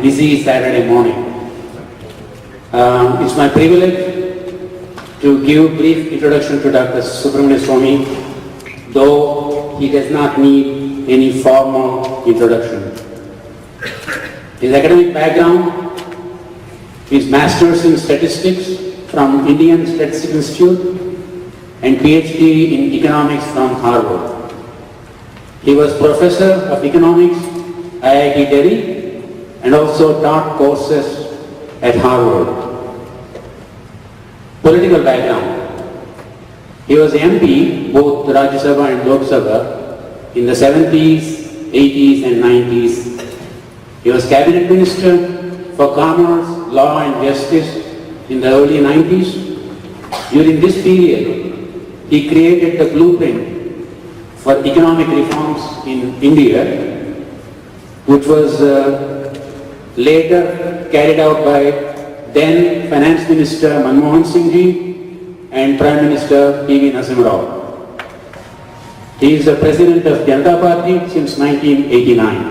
Busy Saturday morning. It's my privilege to give brief introduction to Dr. Subramanian Swamy, though he does not need any formal introduction. His academic background is Masters in Statistics from Indian Statistics Institute and PhD in Economics from Harvard. He was Professor of Economics, IIT Delhi, and also taught courses at Harvard. Political background. He was MP, both Rajya Sabha and Lok Sabha, in the 70s, 80s and 90s. He was Cabinet Minister for Commerce, Law and Justice in the early 90s. During this period, he created the blueprint for economic reforms in India, which was later carried out by then Finance Minister Manmohan Singh ji and Prime Minister P.V. Narasimha Rao. He is the President of Janata Party since 1989.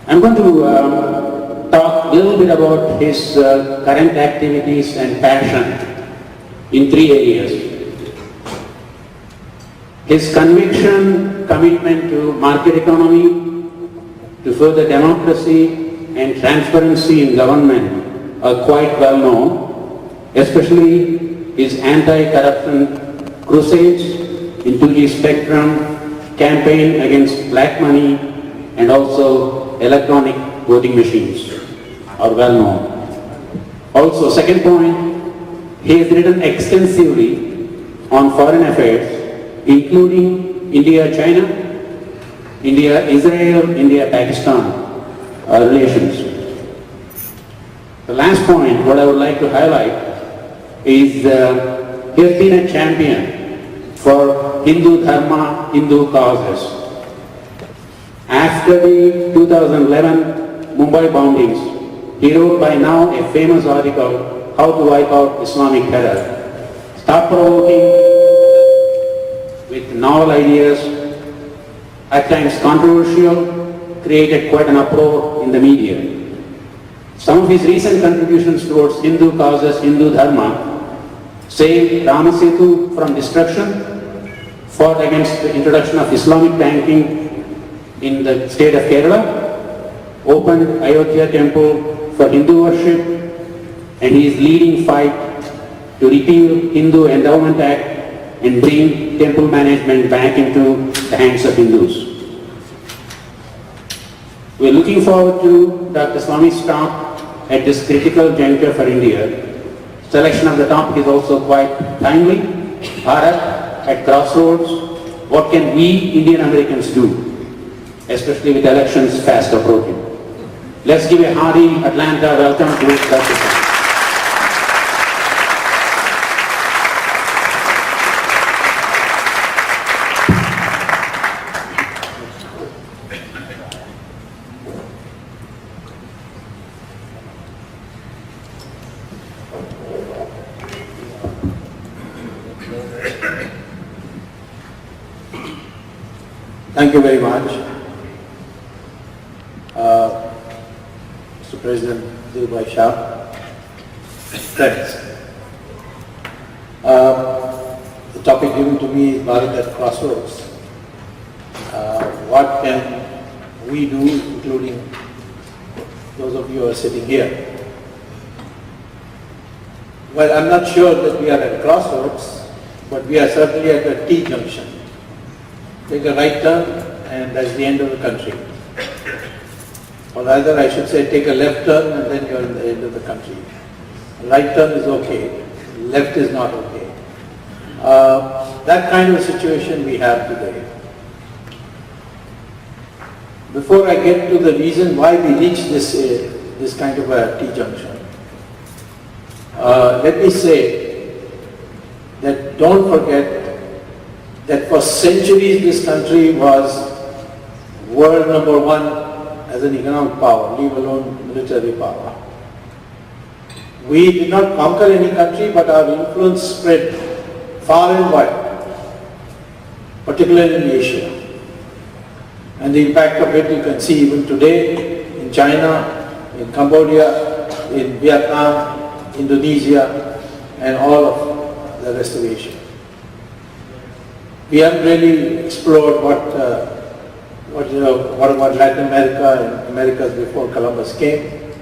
I'm going to talk a little bit about his current activities and passion in three areas. His conviction, commitment to market economy, to further democracy and transparency in government are quite well known, especially his anti-corruption crusades in 2G spectrum, campaign against black money and also electronic voting machines are well known. Also, second point, he has written extensively on foreign affairs, including India-China, India-Israel, India-Pakistan relations. The last point, what I would like to highlight is he has been a champion for Hindu Dharma, Hindu causes. After the 2011 Mumbai bombings, he wrote by now a famous article, How to Wipe Out Islamic Terror. Stop provoking with novel ideas, at times controversial, created quite an uproar in the media. Some of his recent contributions towards Hindu causes, Hindu Dharma, saved Ramasetu from destruction, fought against the introduction of Islamic banking in the state of Kerala, opened Ayodhya temple for Hindu worship, and he is leading fight to repeal Hindu Endowment Act and bring temple management back into the hands of Hindus. We are looking forward to Dr. Swamy's talk at this critical juncture for India. Selection of the topic is also quite timely. Bharat at crossroads. What can we Indian Americans do, especially with elections fast approaching? Let's give a hearty Atlanta welcome to Dr. Swamy. Thank you very much, Mr. President Dilbhai Shah. Friends, the topic given to me is Bharat at crossroads. What can we do, including those of you who are sitting here? Well, I'm not sure that we are at crossroads, but we are certainly at a T-junction. Take a right turn and that's the end of the country. Or rather I should say take a left turn and then you're in the end of the country. Right turn is okay, left is not okay. That kind of situation we have today. Before I get to the reason why we reached this kind of a T-junction, let me say that don't forget that for centuries this country was world number one as an economic power, leave alone military power. We did not conquer any country, but our influence spread far and wide, particularly in Asia. And the impact of it you can see even today in China, in Cambodia, in Vietnam, Indonesia, and all of the rest of Asia. We haven't really explored what about Latin America and Americas before Columbus came.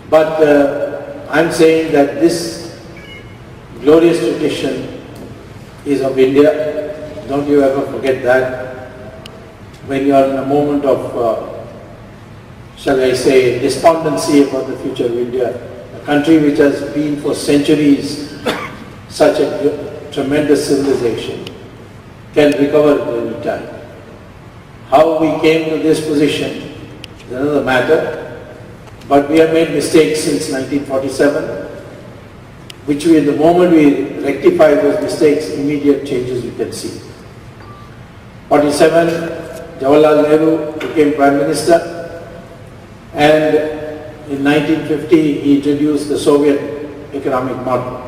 But I'm saying that this glorious tradition is of India. Don't you ever forget that. When you are in a moment of, shall I say, despondency about the future of India, a country which has been for centuries such a tremendous civilization, can recover at any time. How we came to this position is another matter, but we have made mistakes since 1947, which we, the moment we rectify those mistakes, immediate changes you can see. 47, Jawaharlal Nehru became Prime Minister, and in 1950 he introduced the Soviet economic model.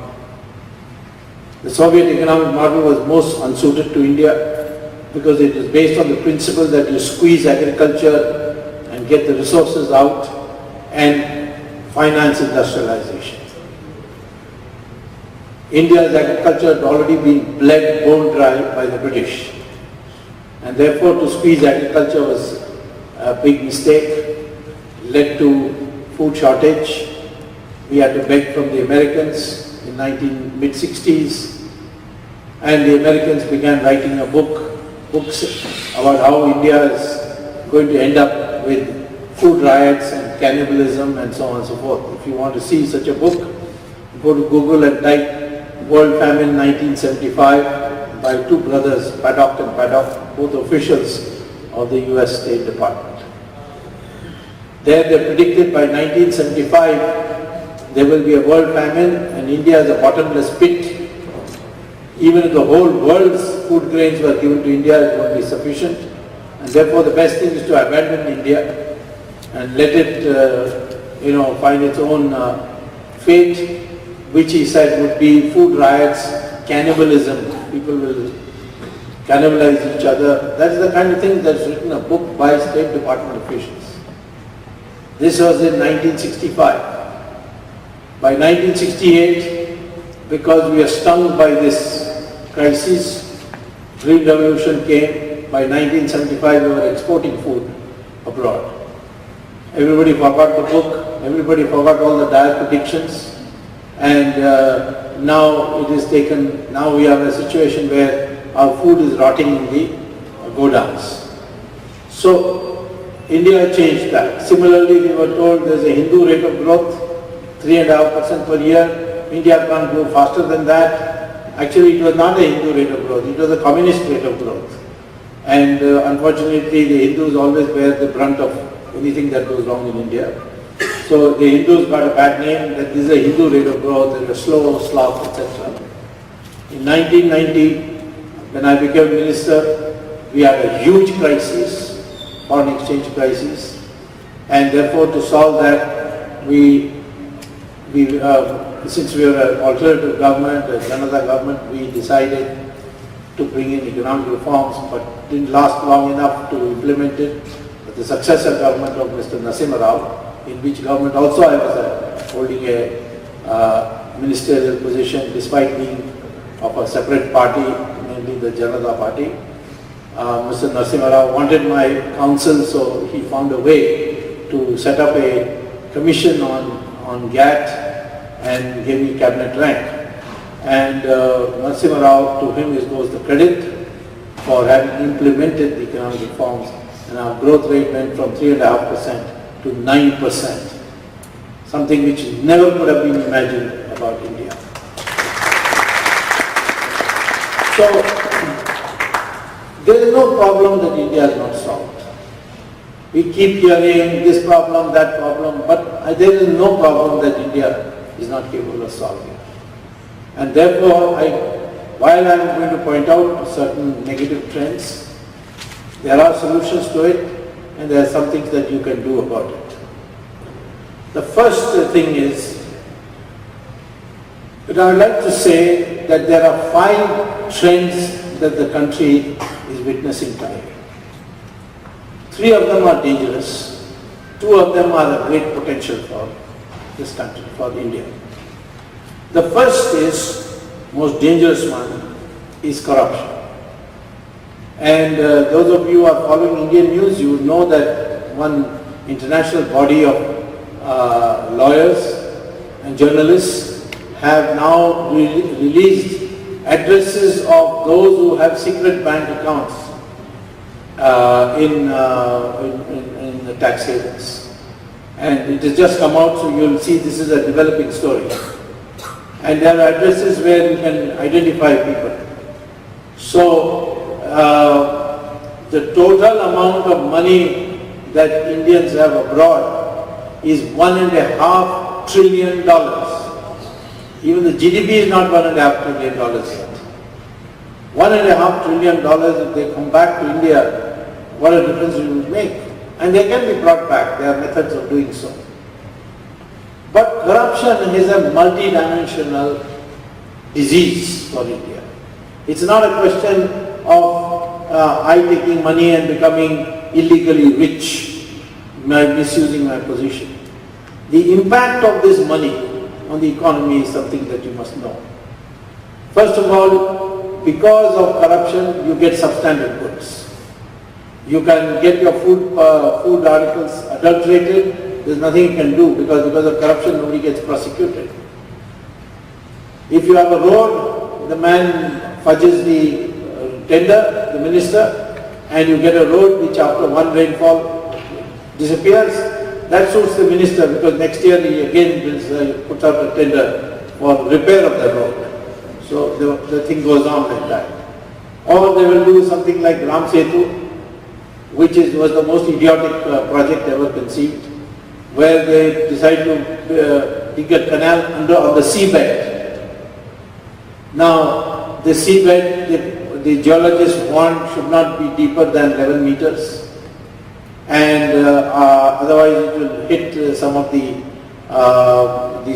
The Soviet economic model was most unsuited to India because it is based on the principle that you squeeze agriculture and get the resources out and finance industrialization. India's agriculture had already been bled bone dry by the British, and therefore to squeeze agriculture was a big mistake, led to food shortage. We had to beg from the Americans in mid-60s, and the Americans began writing books about how India is going to end up with food riots and cannibalism and so on and so forth. If you want to see such a book, go to Google and type World Famine 1975 by two brothers, Paddock and Paddock, both officials of the US State Department. There they predicted by 1975 there will be a world famine and India is a bottomless pit. Even if the whole world's food grains were given to India, it won't be sufficient. And therefore the best thing is to abandon India and let it find its own fate, which he said would be food riots, cannibalism. People will cannibalize each other. That's the kind of thing that's written a book by State Department officials. This was in 1965. By 1968, because we are stung by this crisis, Green Revolution came. By 1975, we were exporting food abroad. Everybody forgot the book, everybody forgot all the dire predictions, and now it is taken, now we have a situation where our food is rotting in the godowns. So India changed that. Similarly, we were told there's a Hindu rate of growth, 3.5% per year. India can't grow faster than that. Actually, it was not a Hindu rate of growth, it was a communist rate of growth. And unfortunately, the Hindus always bear the brunt of anything that goes wrong in India. So the Hindus got a bad name that this is a Hindu rate of growth and a slow slough, etc. In 1990, when I became minister, we had a huge crisis, foreign exchange crisis, and therefore to solve that, since we were an alternative government, a Janata government, we decided to bring in economic reforms, but didn't last long enough to implement it. But the successor government of Mr. Narasimha Rao, in which government also I was holding a ministerial position despite being of a separate party, namely the Janata Party. Mr. Narasimha Rao wanted my counsel, so he found a way to set up a commission on GATT and gave me cabinet rank. And Narasimha Rao, to him goes the credit for having implemented the economic reforms, and our growth rate went from 3.5% to 9%, something which never could have been imagined about India. So, there is no problem that India has not solved. We keep hearing this problem, that problem, but there is no problem that India is not capable of solving. And therefore, while I am going to point out certain negative trends, there are solutions to it, and there are some things that you can do about it. The first thing is that I would like to say that there are 5 trends that the country is witnessing today. Three of them are dangerous. Two of them are a great potential for this country, for India. The first is, most dangerous one, is corruption. And those of you who are following Indian news, you know that one international body of lawyers and journalists have now released addresses of those who have secret bank accounts in the tax havens. And it has just come out, so you will see this is a developing story. And there are addresses where you can identify people. So the total amount of money that Indians have abroad is $1.5 trillion. Even the GDP is not $1.5 trillion yet. $1.5 trillion, if they come back to India, what a difference it will make. And they can be brought back. There are methods of doing so. But corruption is a multi-dimensional disease for India. It's not a question of I taking money and becoming illegally rich, misusing my position. The impact of this money on the economy is something that you must know. First of all, because of corruption, you get substandard goods. You can get your food articles adulterated. There's nothing you can do because of corruption, nobody gets prosecuted. If you have a road, the man fudges the tender, the minister, and you get a road which after one rainfall disappears, that suits the minister because next year he again puts out a tender for repair of the road. So the thing goes on like that. Or they will do something like Ram Setu, which was the most idiotic project ever conceived, where they decide to dig a canal on the seabed. Now, the seabed, the geologists want should not be deeper than 11 meters. And otherwise it will hit some of the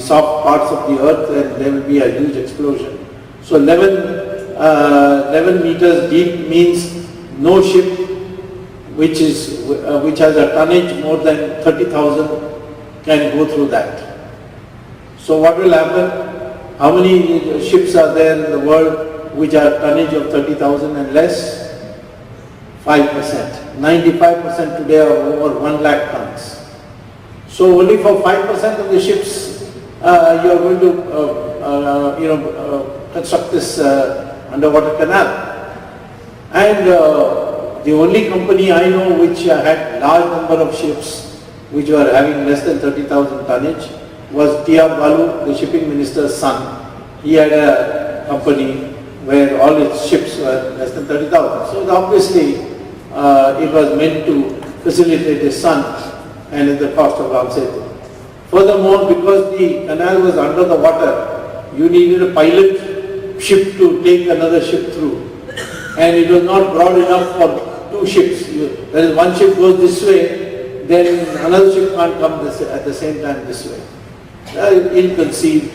soft parts of the earth and there will be a huge explosion. So 11 meters deep means no ship which has a tonnage more than 30,000 can go through that. So what will happen? How many ships are there in the world which are tonnage of 30,000 and less? 5%. 95% today are over 1 lakh tons. So only for 5% of the ships you are going to construct this underwater canal. And the only company I know which had large number of ships which were having less than 30,000 tonnage was T.R. Balu, the shipping minister's son. He had a company where all its ships were less than 30,000. So obviously it was meant to facilitate his son and at the cost of Ram Setu. Furthermore, because the canal was under the water, you needed a pilot ship to take another ship through. And it was not broad enough for two ships. That is, one ship goes this way, then another ship can't come at the same time this way. Ill-conceived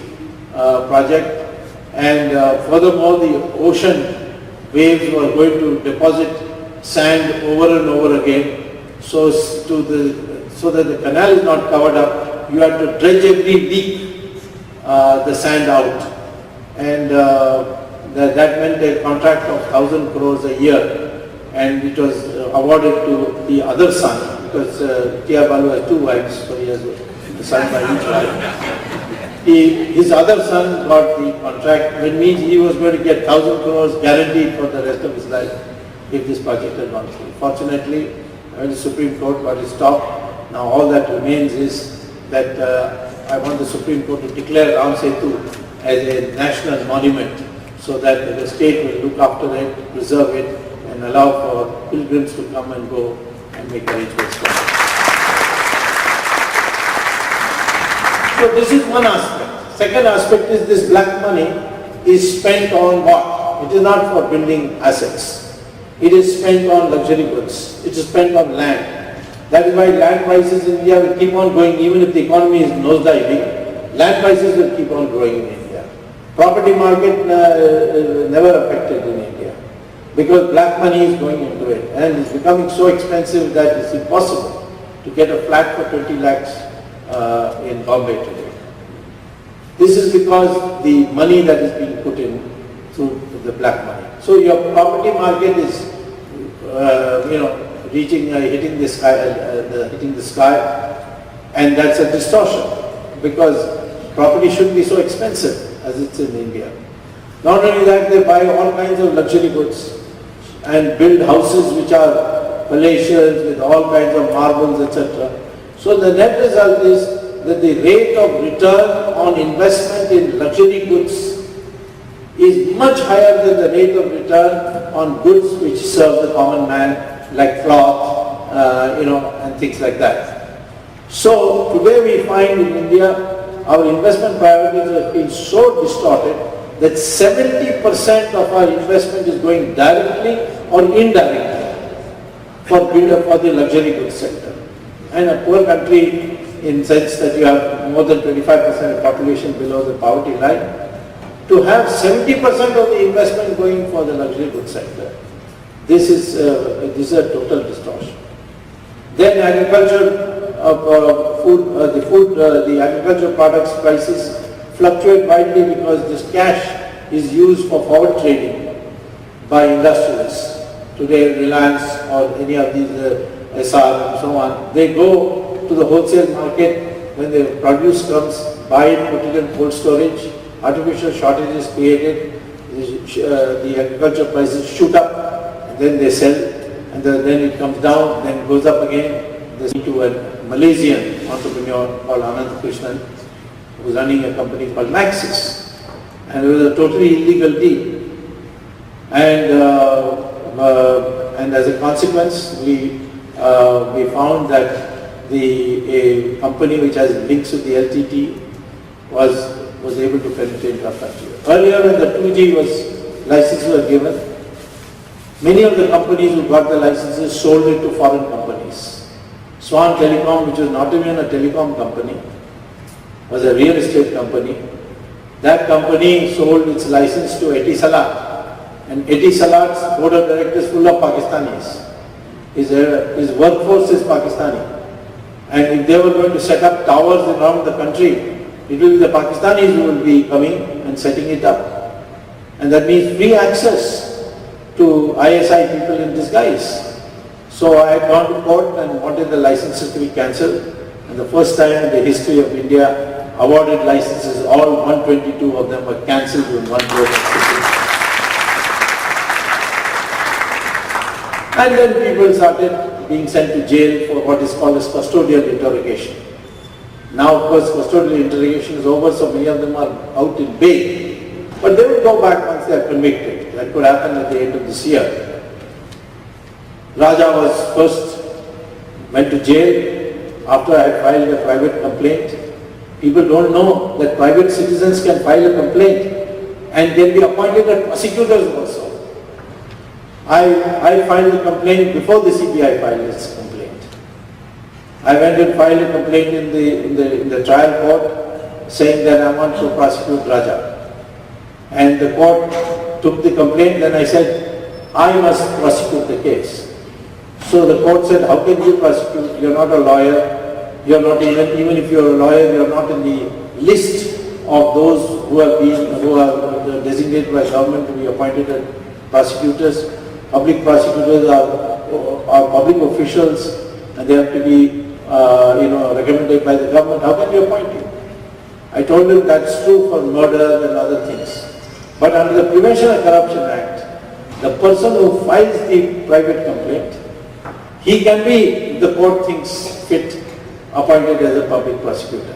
project. And furthermore, the ocean waves were going to deposit sand over and over again. So that the canal is not covered up, you have to dredge every week the sand out. And that meant a contract of 1,000 crores a year. And it was awarded to the other son, because T.R. Balu has two wives, so he has a son by each wife. His other son got the contract, which means he was going to get 1,000 crores guaranteed for the rest of his life if this project had gone through. Fortunately, when the Supreme Court got it stopped, now all that remains is that I want the Supreme Court to declare Ram Setu as a national monument so that the state will look after it, preserve it, and allow for pilgrims to come and go and make arrangements for it. So this is one aspect. Second aspect is this black money is spent on what? It is not for building assets. It is spent on luxury goods. It is spent on land. That is why land prices in India will keep on going even if the economy is nosediving. Land prices will keep on growing in India. Property market never affected in India because black money is going into it and it's becoming so expensive that it's impossible to get a flat for 20 lakhs in Bombay today. This is because the money that is being put in through the black money. So your property market is, hitting the sky, and that's a distortion because property shouldn't be so expensive as it's in India. Not only that, they buy all kinds of luxury goods and build houses which are palatial with all kinds of marbles, etc. So the net result is that the rate of return on investment in luxury goods is much higher than the rate of return on goods which serve the common man, like cloth, and things like that. So today we find in India, our investment priorities have been so distorted that 70% of our investment is going directly or indirectly for the luxury goods sector. And a poor country, in sense that you have more than 25% of population below the poverty line, to have 70% of the investment going for the luxury goods sector, this is a total distortion. Then agriculture, the agricultural products prices fluctuate widely because this cash is used for forward trading by industrialists. Today Reliance or any of these SR and so on, they go to the wholesale market when the produce comes, buy it, put it in cold storage, artificial shortages created, the agriculture prices shoot up, and then they sell, and then it comes down, then goes up again. There's to a Malaysian entrepreneur called Anand Krishnan, who was running a company called Maxis, and it was a totally illegal deal. And as a consequence, we found that a company which has links with the LTT was able to penetrate our country. Earlier, when the 2G licenses were given, many of the companies who got the licenses sold it to foreign companies. Swan Telecom, which was not even a telecom company, was a real estate company. That company sold its license to Etisalat, and Etisalat's board of directors full of Pakistanis. His workforce is Pakistani, and if they were going to set up towers around the country, it will be the Pakistanis who will be coming and setting it up. And that means free access to ISI people in disguise. So I had gone to court and wanted the licenses to be cancelled. And the first time in the history of India, awarded licenses, all 122 of them were cancelled in one go. And then people started being sent to jail for what is called as custodial interrogation. Now, of course, custodial interrogation is over, so many of them are out in bail. But they will go back once they are convicted. That could happen at the end of this year. Raja went to jail after I had filed a private complaint. People don't know that private citizens can file a complaint and can be appointed as prosecutors also. I filed a complaint before the CBI filed its complaint. I went and filed a complaint in the trial court saying that I want to prosecute Raja. And the court took the complaint, then I said, I must prosecute the case. So the court said, how can you prosecute? You're not a lawyer. You're not even if you're a lawyer, you're not in the list of those who are designated by government to be appointed as prosecutors. Public prosecutors are public officials, and they have to be recommended by the government. How can you appoint you? I told him that's true for murder and other things. But under the Prevention of Corruption Act, the person who files the private complaint, he can be, if the court thinks fit, appointed as a public prosecutor.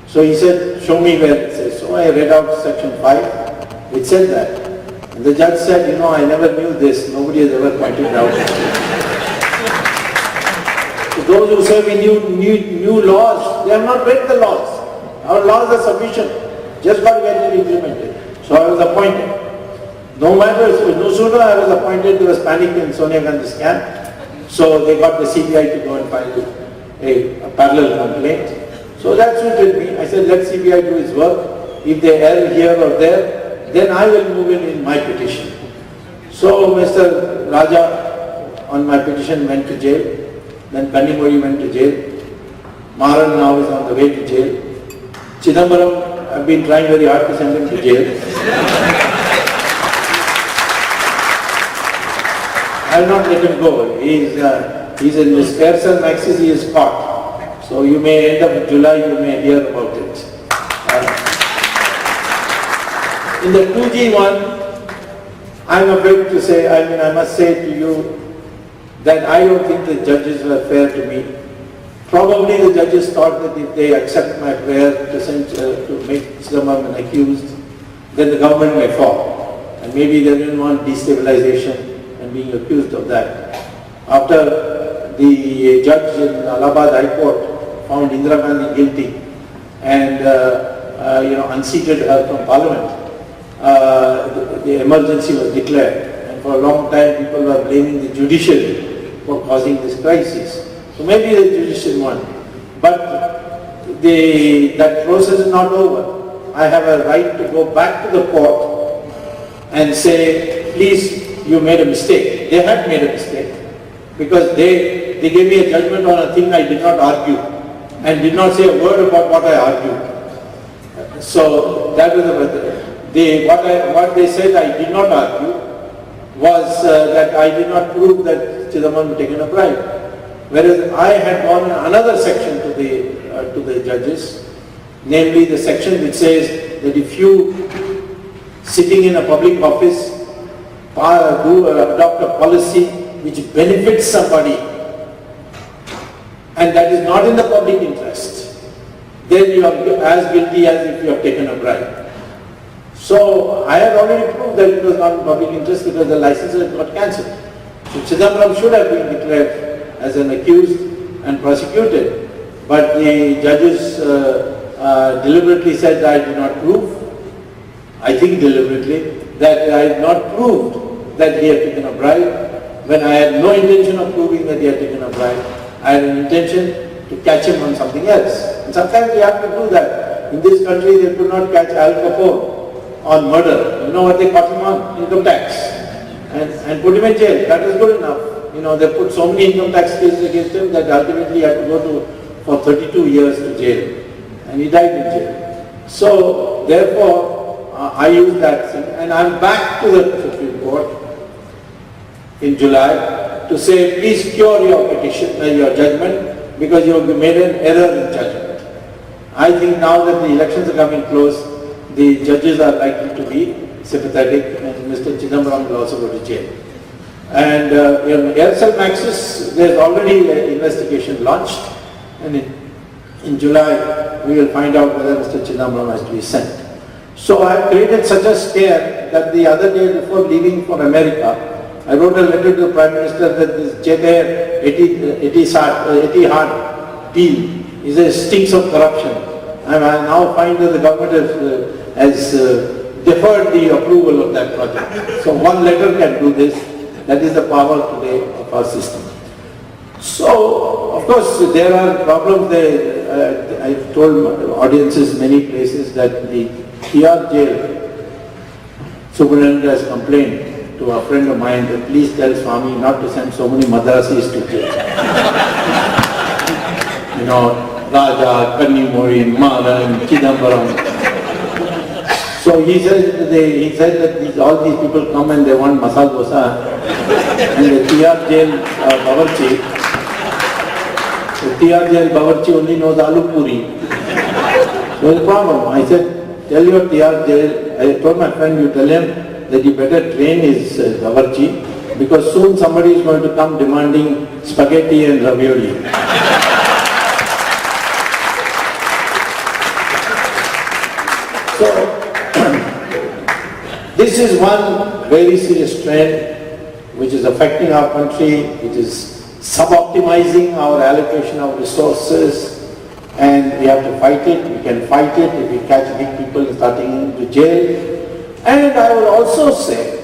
So he said, show me where it says. So I read out section 5. It said that. And the judge said, I never knew this. Nobody has ever pointed it out. So those who say we need new laws, they have not read the laws. Our laws are sufficient. Just got to get it implemented. So I was appointed. No sooner I was appointed, there was panic in Sonia Gandhi's camp. So they got the CBI to go and file a parallel complaint. So that suited me. I said, let CBI do its work. If they err here or there, then I will move in my petition. So Mr. Raja, on my petition, went to jail. Then Kannimozhi went to jail. Maran now is on the way to jail. Chidambaram, I've been trying very hard to send him to jail. I will not let him go. He's in this Pearson Maxis, he is caught. So you may end up in July, you may hear about it. In the 2G one, I'm afraid to say, I must say to you that I don't think the judges were fair to me. Probably the judges thought that if they accept my prayer to make Subramanian an accused, then the government may fall. And maybe they didn't want destabilization and being accused of that. After the judge in Allahabad High Court found Indira Gandhi guilty and unseated her from Parliament, the emergency was declared, and for a long time people were blaming the judiciary for causing this crisis. So maybe the judiciary won, but that process is not over. I have a right to go back to the court and say, please, you made a mistake. They had made a mistake because they gave me a judgment on a thing I did not argue and did not say a word about what I argued. So that was what they said I did not argue was that I did not prove that Chidambaram had taken a bribe. Whereas I had gone in another section to the judges, namely the section which says that if you, sitting in a public office, adopt a policy which benefits somebody, and that is not in the public interest, then you are as guilty as if you have taken a bribe. So I had already proved that it was not in public interest because the license had got cancelled. So Chidambaram should have been declared as an accused and prosecuted, but the judges deliberately said that I did not prove, I think deliberately, that I had not proved that he had taken a bribe, when I had no intention of proving that he had taken a bribe. I had an intention to catch him on something else. And sometimes we have to do that. In this country they could not catch Al Capone on murder. You know what they caught him on? Income tax. And put him in jail. That is good enough. They put so many income tax cases against him that ultimately he had to go for 32 years to jail. And he died in jail. So, therefore, I used that thing. And I'm back to the Supreme Court in July to say, please cure your petition, your judgment, because you have made an error in judgment. I think now that the elections are coming close, the judges are likely to be sympathetic, and Mr. Chidambaram will also go to jail. And in Aircel Maxis, there is already an investigation launched, and in July we will find out whether Mr. Chidambaram has to be sent. So I have created such a scare that the other day before leaving for America, I wrote a letter to the Prime Minister that this Jet Air Etihad deal stinks of corruption. And I now find that the government has deferred the approval of that project. So one letter can do this. That is the power today of our system. So, of course, there are problems there. I've told audiences many places that the TR jail, Subramanian has complained to a friend of mine that please tell Swamy not to send so many Madrasis to jail. Raja, Kannimozhi, Maran, Chidambaram. So he said that all these people come and they want masala dosa, and the TR jail Bawarchi only knows aloo puri. So the problem, I said, tell your TR jail, I told my friend, you tell him that you better train his Bawarchi, because soon somebody is going to come demanding spaghetti and ravioli. So, this is one very serious trend which is affecting our country, which is sub-optimizing our allocation of resources, and we have to fight it. We can fight it if we catch big people starting into jail. And I would also say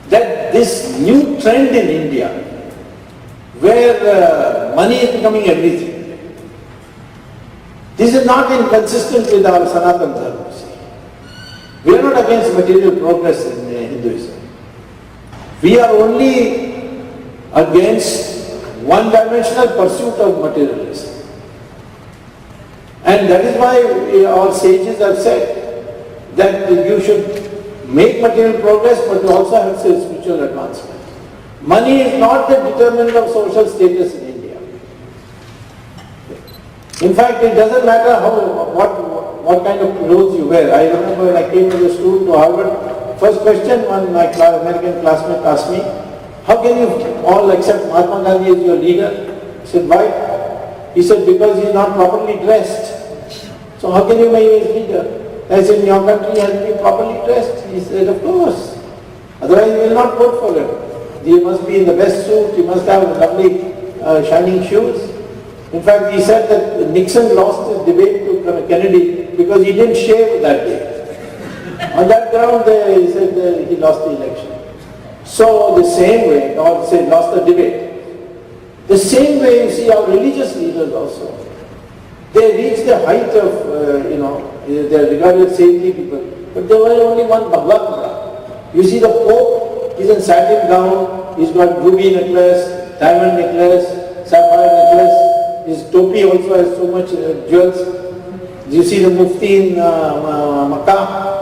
that this new trend in India, where money is becoming everything, this is not inconsistent with our Sanatana Dharma. We are not against material progress in Hinduism. We are only against one-dimensional pursuit of materialism. And that is why our sages have said that you should make material progress but also have spiritual advancement. Money is not the determinant of social status in India. In fact, it doesn't matter what kind of clothes you wear. I remember when I came as a student to Harvard, first question one my American classmate asked me, how can you all accept Mahatma Gandhi as your leader? I said, why? He said, because he is not properly dressed. So how can you make him as leader? I said, in your country he has to be properly dressed. He said, of course. Otherwise we will not vote for him. He must be in the best suit, he must have lovely shining shoes. In fact, he said that Nixon lost his debate to Kennedy because he didn't shave that day. On that ground, he said he lost the election. So the same way, or say lost the debate. The same way you see our religious leaders also. They reach the height of, they are regarded as saintly people. But there was only one Bhagavad. You see the Pope, he's in satin gown, he's got ruby necklace, diamond necklace, sapphire necklace. His topi also has so much jewels. You see the Mufti in Makkah.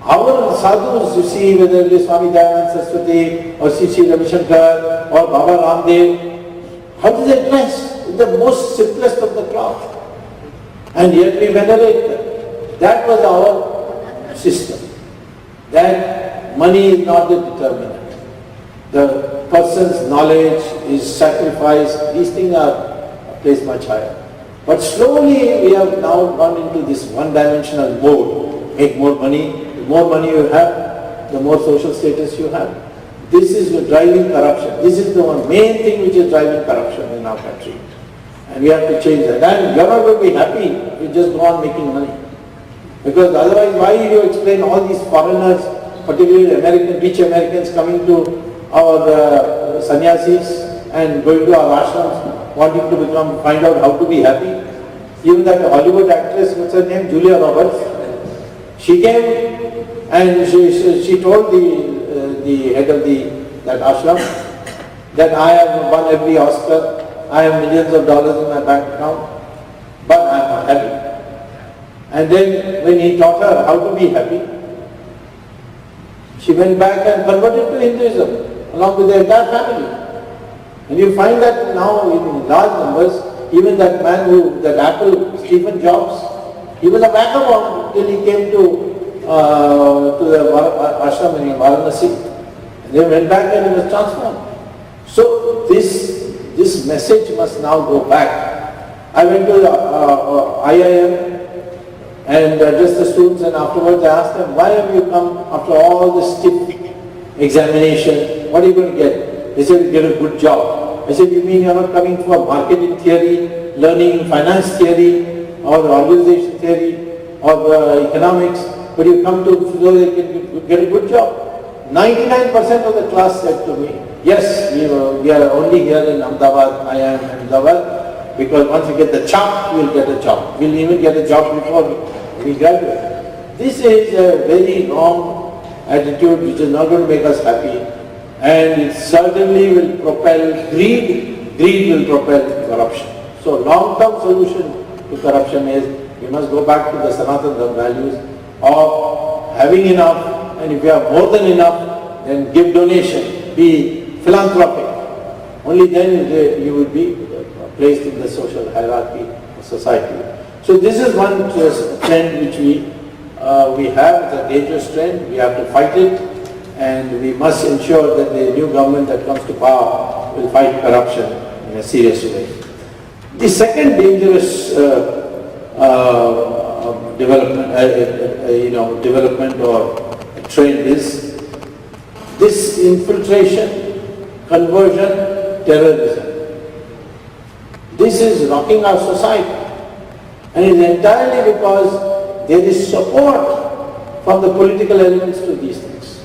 Our sadhus, you see whether it is Swami Dayanand Saraswati or Sri Ravi Shankar or Baba Ramdev, how do they dress? The most simplest of the cloth. And yet we venerate them. That was our system. That money is not the determinant. The person's knowledge, his sacrifice, these things are placed much higher. But slowly we have now gone into this one-dimensional mode. Make more money. The more money you have, the more social status you have. This is driving corruption. This is the one main thing which is driving corruption in our country. And we have to change that. And you're not going to be happy if you just go on making money. Because otherwise, why do you explain all these foreigners, particularly rich Americans coming to our sannyasis and going to our ashrams, wanting to find out how to be happy? Even that Hollywood actress, what's her name, Julia Roberts, she came and she told the head of that ashram that I have won every Oscar, I have millions of dollars in my bank account, but I am not happy. And then when he taught her how to be happy, she went back and converted to Hinduism along with the entire family. And you find that now in large numbers, even that man that Apple, Stephen Jobs, he was a vagabond till he came to the ashram in Varanasi. And then went back and he was transformed. So this message must now go back. I went to the IIM and addressed the students, and afterwards I asked them, why have you come after all this stiff examination? What are you going to get? They said, get a good job. I said, you mean you're not coming for marketing theory, learning finance theory, or organization theory, or economics, but you come to so they can get a good job? 99% of the class said to me, yes, we are only here in Ahmedabad, I am in Ahmedabad, because once you get the chop, you will get a job. We'll even get a job before we graduate. This is a very wrong attitude which is not going to make us happy, and it certainly will propel greed. Greed will propel corruption. So long-term solution to corruption is we must go back to the Sanatana values of having enough, and if you have more than enough, then give donation, be philanthropic. Only then you will be placed in the social hierarchy of society. So this is one trend which we have. It's a dangerous trend. We have to fight it, and we must ensure that the new government that comes to power will fight corruption in a serious way. The second dangerous development or trend is this infiltration, conversion, terrorism. This is rocking our society, and it is entirely because there is support from the political elements to these things.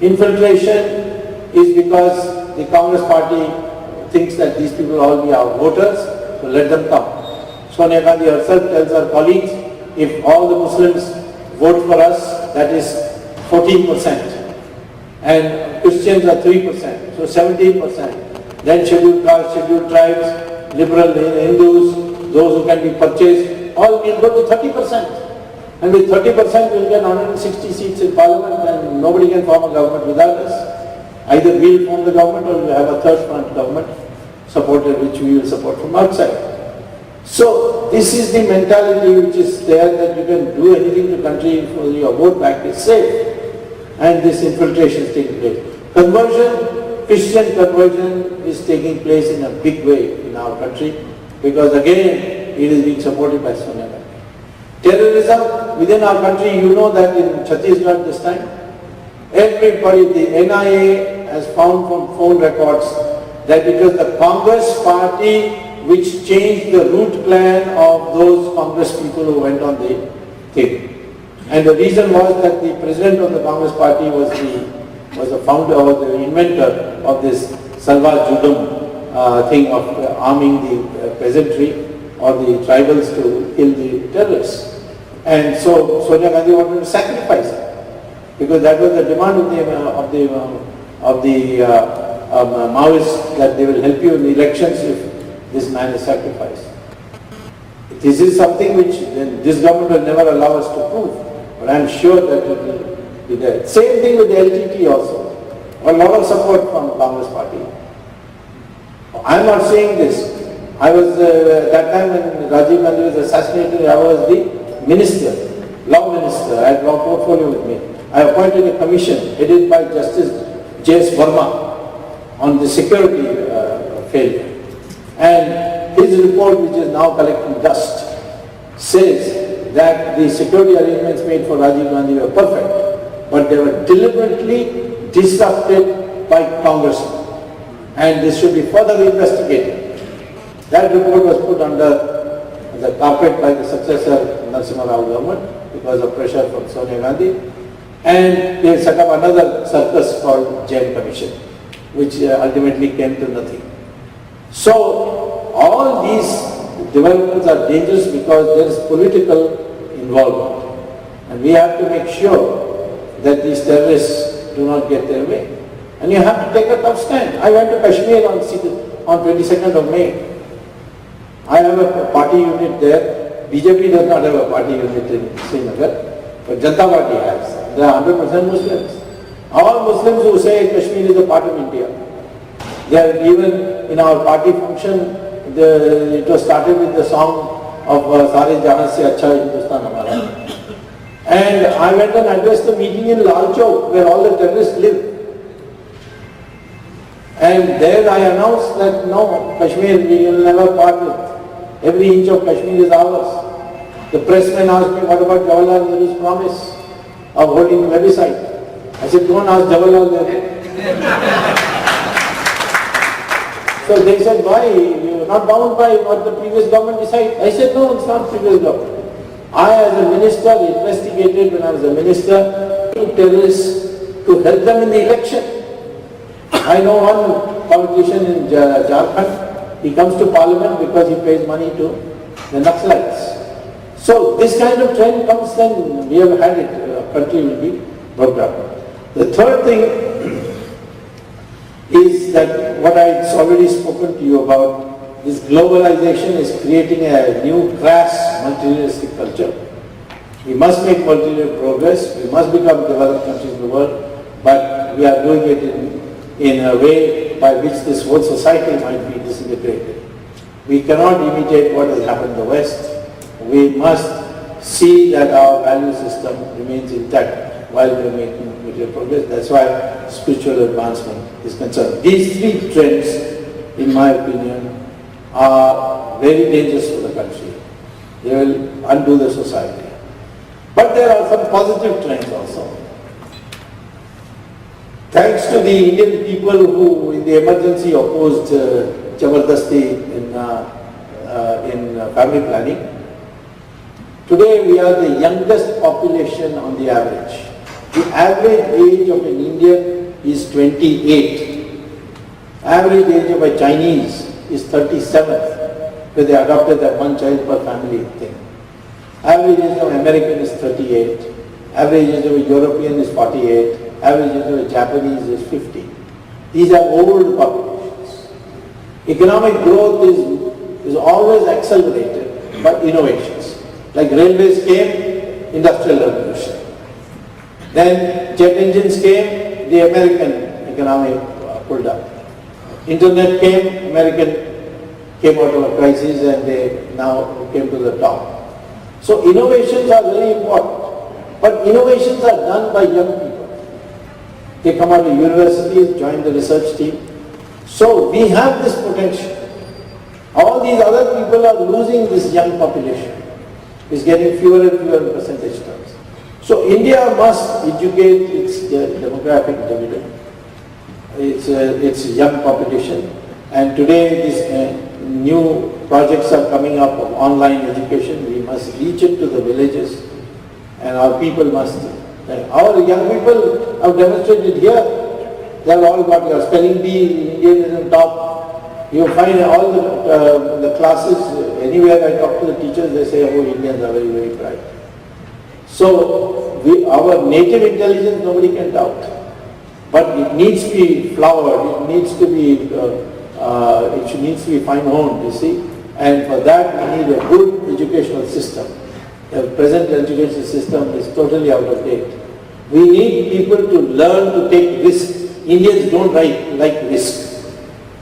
Infiltration is because the Congress party thinks that these people all be our voters, so let them come. Sonia Gandhi herself tells her colleagues, if all the Muslims vote for us, that is 14%. and Christians are 3%, so 17%. Then scheduled castes, scheduled tribes, liberal Hindus, those who can be purchased, all will go to 30%. And with 30% we'll get 160 seats in parliament and nobody can form a government without us. Either we'll form the government or we'll have a third front government supported, which we will support from outside. So this is the mentality which is there, that you can do anything to the country for your vote back is safe. And this infiltration is taking place. Conversion, Christian conversion is taking place in a big way in our country because again it is being supported by Sonia Gandhi. Terrorism within our country, you know that in Chhattisgarh this time, everybody, the NIA has found from phone records that it was the Congress party which changed the route plan of those Congress people who went on the thing. And the reason was that the president of the Congress party was the founder or the inventor of this Salva Judum thing of arming the peasantry or the tribals to kill the terrorists. And so Sonia Gandhi wanted to sacrifice it because that was the demand of the Maoists, that they will help you in the elections if this man is sacrificed. This is something which this government will never allow us to prove, but I am sure that it will be there. Same thing with the LTT also. A lot of support from Congress party. I am not saying this. I was, at that time when Rajiv Gandhi was assassinated, I was the minister, law minister. I had law portfolio with me. I appointed a commission headed by Justice J.S. Verma on the security failure. And his report, which is now collecting dust, says that the security arrangements made for Rajiv Gandhi were perfect, but they were deliberately disrupted by congressmen. And this should be further investigated. That report was put under the carpet by the successor Narasimha Rao government because of pressure from Sonia Gandhi. And they set up another circus called Jain Commission, which ultimately came to nothing. So all these developments are dangerous because there is political involvement. And we have to make sure that these terrorists do not get their way. And you have to take a tough stand. I went to Kashmir on 22nd of May. I have a party unit there. BJP does not have a party unit in Srinagar, but Janata Party has. They are 100% Muslims. All Muslims who say Kashmir is a part of India. They are even in our party function, it was started with the song of Sare Jahan Se Acha Hindustan Hamara. And I went and addressed the meeting in Lal Chowk where all the terrorists live. And there I announced that no, Kashmir we will never part with. Every inch of Kashmir is ours. The pressman asked me, what about Jawaharlal Nehuru's promise of holding the plebiscite? I said, don't ask Jawaharlal Nehru. So they said, why? You are not bound by what the previous government decided. I said, no, it's not previous government. I as a minister investigated when I was a minister to terrorists to help them in the election. I know one politician in Jharkhand. He comes to parliament because he pays money to the Naxalites. So this kind of trend comes, then we have had it, country will be broken up. The third thing is that what I had already spoken to you about, this globalization is creating a new crass materialistic culture. We must make material progress, we must become developed countries in the world, but we are doing it in a way by which this whole society might be disintegrated. We cannot imitate what has happened in the West. We must see that our value system remains intact while we are making material progress. That's why spiritual advancement is concerned. These three trends, in my opinion, are very dangerous for the country. They will undo the society. But there are some positive trends also. Thanks to the Indian people who in the emergency opposed Jabardasti in family planning, today we are the youngest population on the average. The average age of an Indian is 28. Average age of a Chinese is 37, because they adopted that one child per family thing. Average age of an American is 38. Average age of a European is 48. average age of a Japanese is 50. These are old populations. Economic growth is always accelerated by innovations. Like railways came, industrial revolution. Then jet engines came, the American economy pulled up. Internet came, American came out of a crisis and they now came to the top. So innovations are very important, but innovations are done by young people. They come out of universities, join the research team. So we have this potential. All these other people are losing this young population. It's getting fewer and fewer in percentage terms. So India must educate its demographic dividend, its young population. And today these new projects are coming up of online education. We must reach it to the villages and our people must. Our young people have demonstrated here. They have all got your spelling bee, Indian is on top. You find all the classes, anywhere I talk to the teachers, they say, oh, Indians are very, very bright. So our native intelligence nobody can doubt. But it needs to be flowered, it needs to be fine-honed, you see. And for that we need a good educational system. The present education system is totally out of date. We need people to learn to take risks. Indians don't like risk.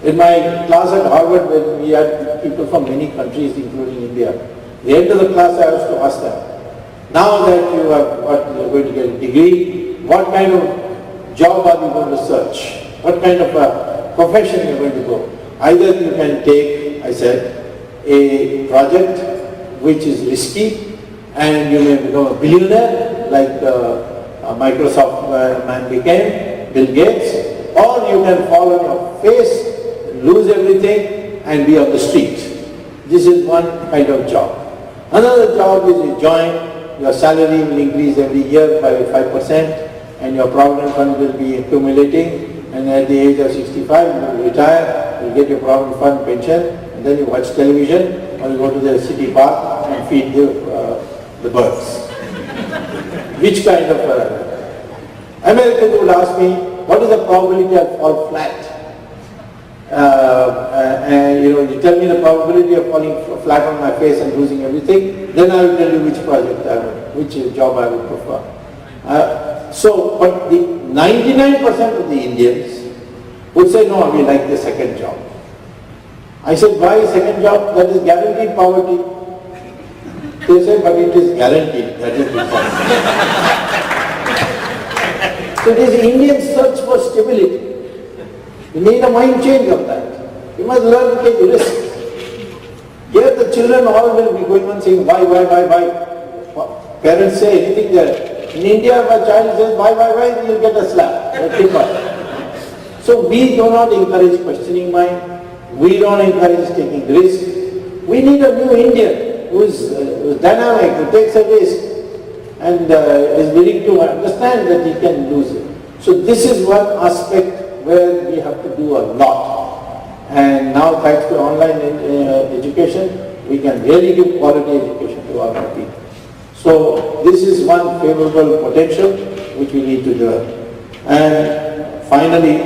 In my class at Harvard, when we had people from many countries, including India, at the end of the class I used to ask them, now that you are going to get a degree, what kind of job are you going to search? What kind of a profession you are going to go? Either you can take, I said, a project which is risky and you may become a billionaire like Microsoft man became, Bill Gates, or you can fall on your face, lose everything and be on the street. This is one kind of job. Another job is you join, your salary will increase every year by 5% and your provident fund will be accumulating, and at the age of 65 you will retire, you will get your provident fund pension, and then you watch television or you go to the city park and feed the birds. Which kind of Americans would ask me, what is the probability I fall flat? And you tell me the probability of falling flat on my face and losing everything, then I will tell you which project which job I would prefer. But the 99% of the Indians would say, no, we like the second job. I said, why second job? That is guaranteed poverty. They said, but it is guaranteed, that is the point. So this Indian search for stability. You need a mind change of that. You must learn to take risks. Here the children all will be going on saying, why? Parents say anything there. In India, if a child says, why, you will get a slap, a tipper. So we do not encourage questioning mind. We don't encourage taking risks. We need a new Indian who is dynamic, who takes a risk and is willing to understand that he can lose it. So this is one aspect where we have to do a lot. And now thanks to online education, we can really give quality education to our people. So this is one favorable potential which we need to develop. And finally,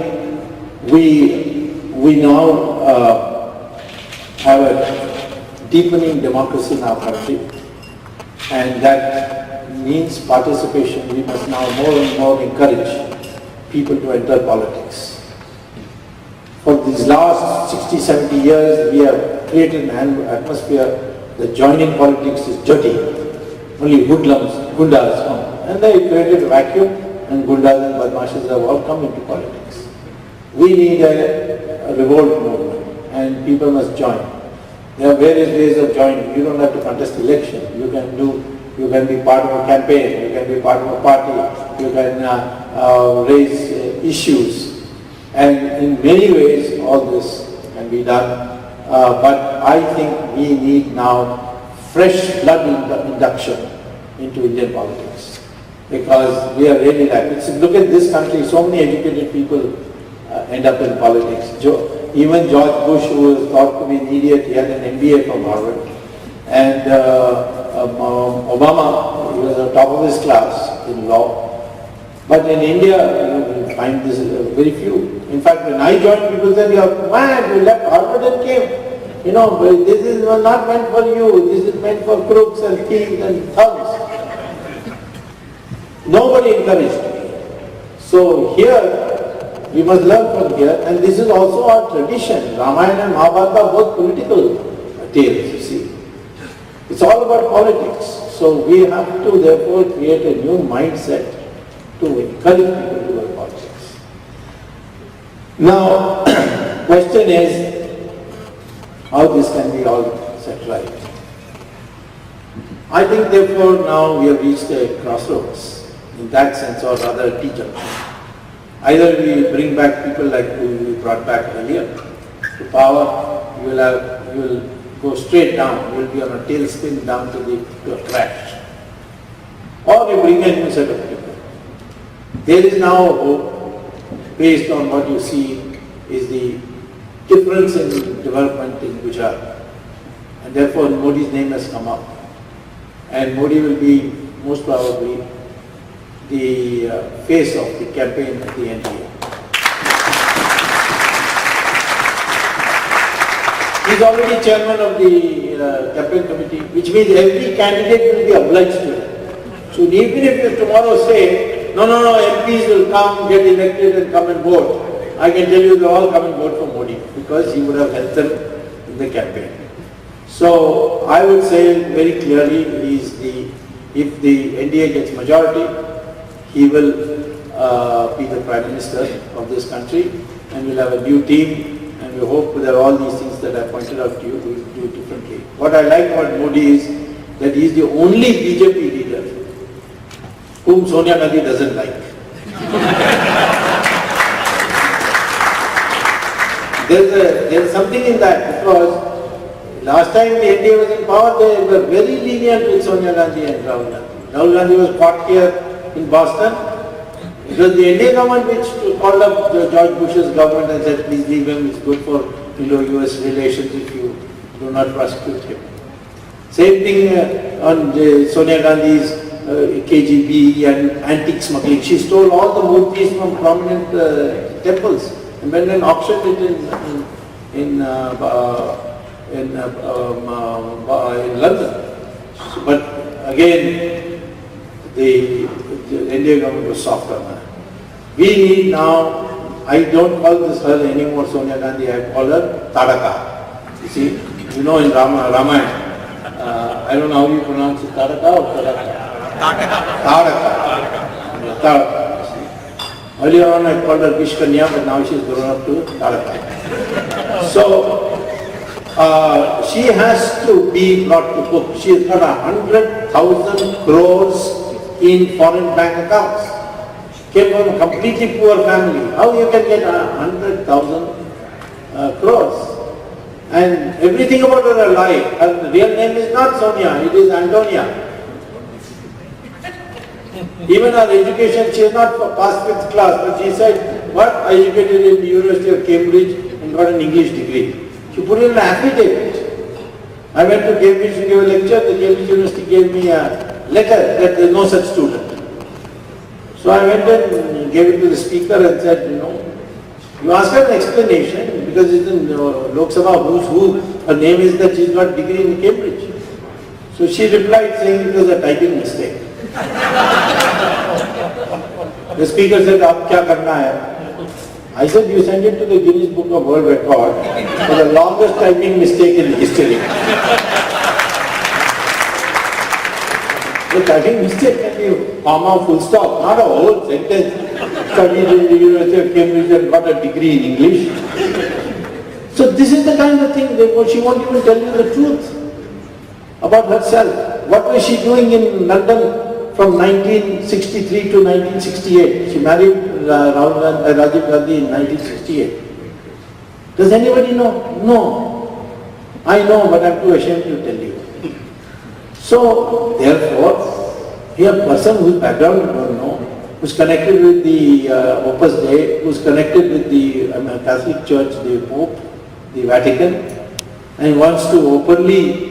we now have a deepening democracy in our country, and that means participation. We must now more and more encourage people to enter politics. For these last 60-70 years, we have created an atmosphere that joining politics is dirty. Only hoodlums, gundas come. And they created a vacuum, and gundas and badmashes have all come into politics. We need a revolt movement, and people must join. There are various ways of joining. You don't have to contest election. You can be part of a campaign, you can be part of a party, you can raise issues. And in many ways, all this can be done. But I think we need now fresh blood induction into Indian politics, because we are really lacking. Look at this country, so many educated people end up in politics. Even George Bush, who was thought to be an idiot, he had an MBA from Harvard. And Obama, he was on top of his class in law. But in India, you find this very few. In fact, when I joined, people said, "You're mad, you left Harvard and came. This is not meant for you, this is meant for crooks and thieves and thugs." Nobody encouraged me. So here, we must learn from here, and this is also our tradition. Ramayana and Mahabharata are both political tales, you see. It's all about politics. So we have to therefore create a new mindset to encourage people to do politics. Now, question is, how this can be all set right? I think therefore now we have reached a crossroads in that sense, or rather a T-junction. Either we bring back people like who we brought back earlier to power, you will go straight down, you will be on a tailspin down to a crash. Or you bring a new set of people. There is now a hope based on what you see is the difference in development in Gujarat. And therefore Modi's name has come up. And Modi will be most probably the face of the campaign at the NDA. He's already chairman of the campaign committee, which means every candidate will be obliged to it. So even if you tomorrow say, no, MPs will come, get elected and come and vote, I can tell you they'll all come and vote for Modi because he would have helped them in the campaign. So I would say very clearly, if the NDA gets majority, he will be the Prime Minister of this country, and we'll have a new team, and we hope that all these things that I pointed out to you will do it differently. What I like about Modi is that he is the only BJP leader whom Sonia Gandhi doesn't like. There's something in that, because last time the NDA was in power, they were very lenient with Sonia Gandhi and Rahul Gandhi. Rahul Gandhi was caught here in Boston. It was the Indian government which called up George Bush's government and said, please leave him, it's good for US relations if you do not prosecute him. Same thing on Sonia Gandhi's KGB and antique smuggling. She stole all the murtis from prominent temples and went and auctioned it in London. But again, the Indian government was soft on that. We need now, I don't call this her anymore Sonia Gandhi, I call her Tadaka. You see, in Ramayana, I don't know how you pronounce it, Tadaka or Tadaka? Tadaka. Earlier on I called her Vishkanya, but now she's grown up to Tadaka. So, she has to be brought to book. She has got 100,000 crores in foreign bank accounts. Came from a completely poor family. How you can get 100,000 crores? And everything about her a lie. Her real name is not Sonia, it is Antonia. Even her education, she has not passed 5th class, but she said, what? I educated in the University of Cambridge and got an English degree. She put in an affidavit. I went to Cambridge to give a lecture, the Cambridge University gave me a letter that there is no such student. So I went and gave it to the speaker and said, you ask her an explanation because it's in Lok Sabha, who's who, her name is that she's got degree in Cambridge. So she replied saying it was a typing mistake. The speaker said, "Aap kya karna hai?" I said, you send it to the Guinness Book of World Record for the longest typing mistake in history. The typing mistake can be comma, full stop, not a whole sentence. Studied in the University of Cambridge and got a degree in English. So this is the kind of thing that she won't even tell you the truth about herself. What was she doing in London from 1963 to 1968? She married Rajiv Gandhi in 1968. Does anybody know? No. I know, but I'm too ashamed to tell you. So, therefore, here a person whose background you don't know, who's connected with the Opus Dei, who's connected with the Catholic Church, the Pope, the Vatican, and wants to openly,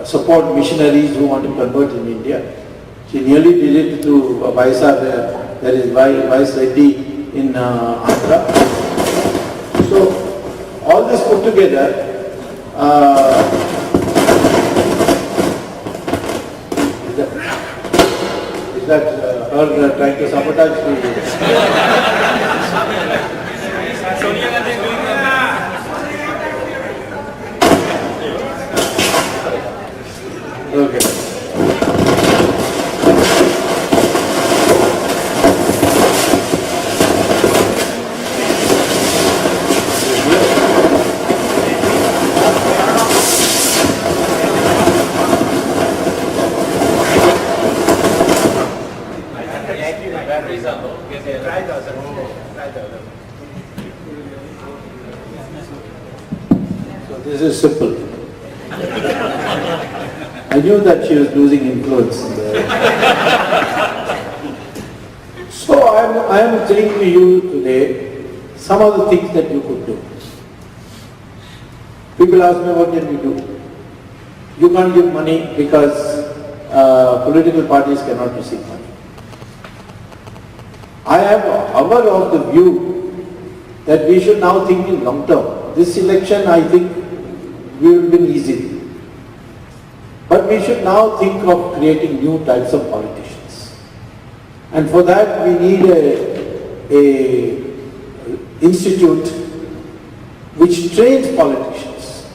support missionaries who want to convert in India. She nearly did it to Vaisar, there is Vais Reddy in Andhra. So all this put together, is that her trying to sabotage me? Okay. So this is simple. I knew that she was losing influence. So I am saying to you today some of the things that you could do. People ask me, what can we do? You can't give money because political parties cannot receive money. I am however of the view that we should now think in long term. This election, I think, we will win easily. But we should now think of creating new types of politicians. And for that, we need a institute which trains politicians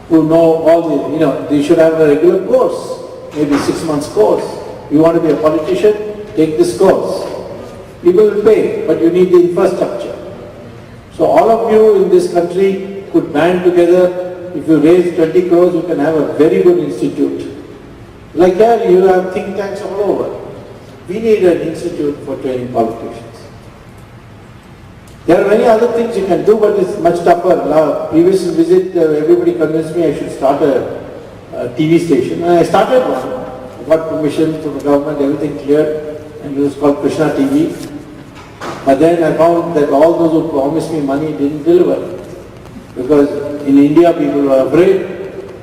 who know all the, they should have a regular course, maybe 6 months course. You want to be a politician, take this course. People will pay, but you need the infrastructure. So all of you in this country could band together. If you raise 20 crores, you can have a very good institute. Like that, you have think tanks all over. We need an institute for training politicians. There are many other things you can do, but it's much tougher. Now, previous visit, everybody convinced me I should start a TV station. And I started one. I got permission from the government, everything cleared, and it was called Krishna TV. But then I found that all those who promised me money didn't deliver. Because in India, people were afraid,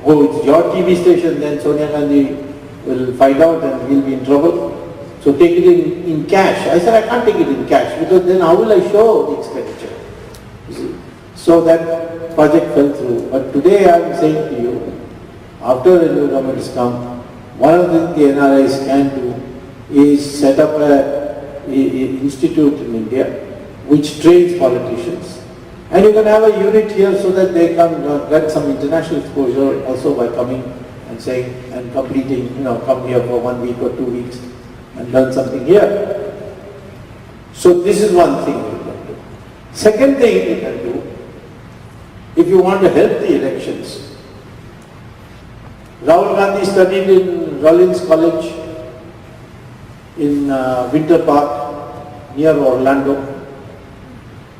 oh, it's your TV station, then Sonia Gandhi will find out and we'll be in trouble. So take it in cash. I said, I can't take it in cash because then how will I show the expenditure? You see? So that project fell through. But today I am saying to you, after the new government has come, one of the things the NRIs can do is set up an institute in India which trains politicians. And you can have a unit here so that they can get some international exposure also by coming and saying and completing, come here for 1 week or 2 weeks and learn something here. So this is one thing you can do. Second thing you can do, if you want to help the elections, Rahul Gandhi studied in Rollins College in Winter Park near Orlando.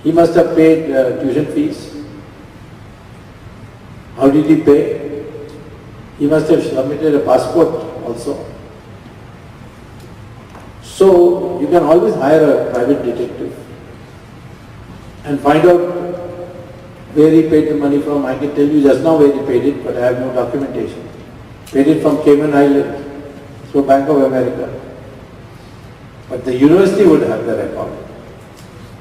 He must have paid tuition fees. How did he pay? He must have submitted a passport also. So you can always hire a private detective and find out where he paid the money from. I can tell you just now where he paid it, but I have no documentation. Paid it from Cayman Islands, through Bank of America. But the university would have the record.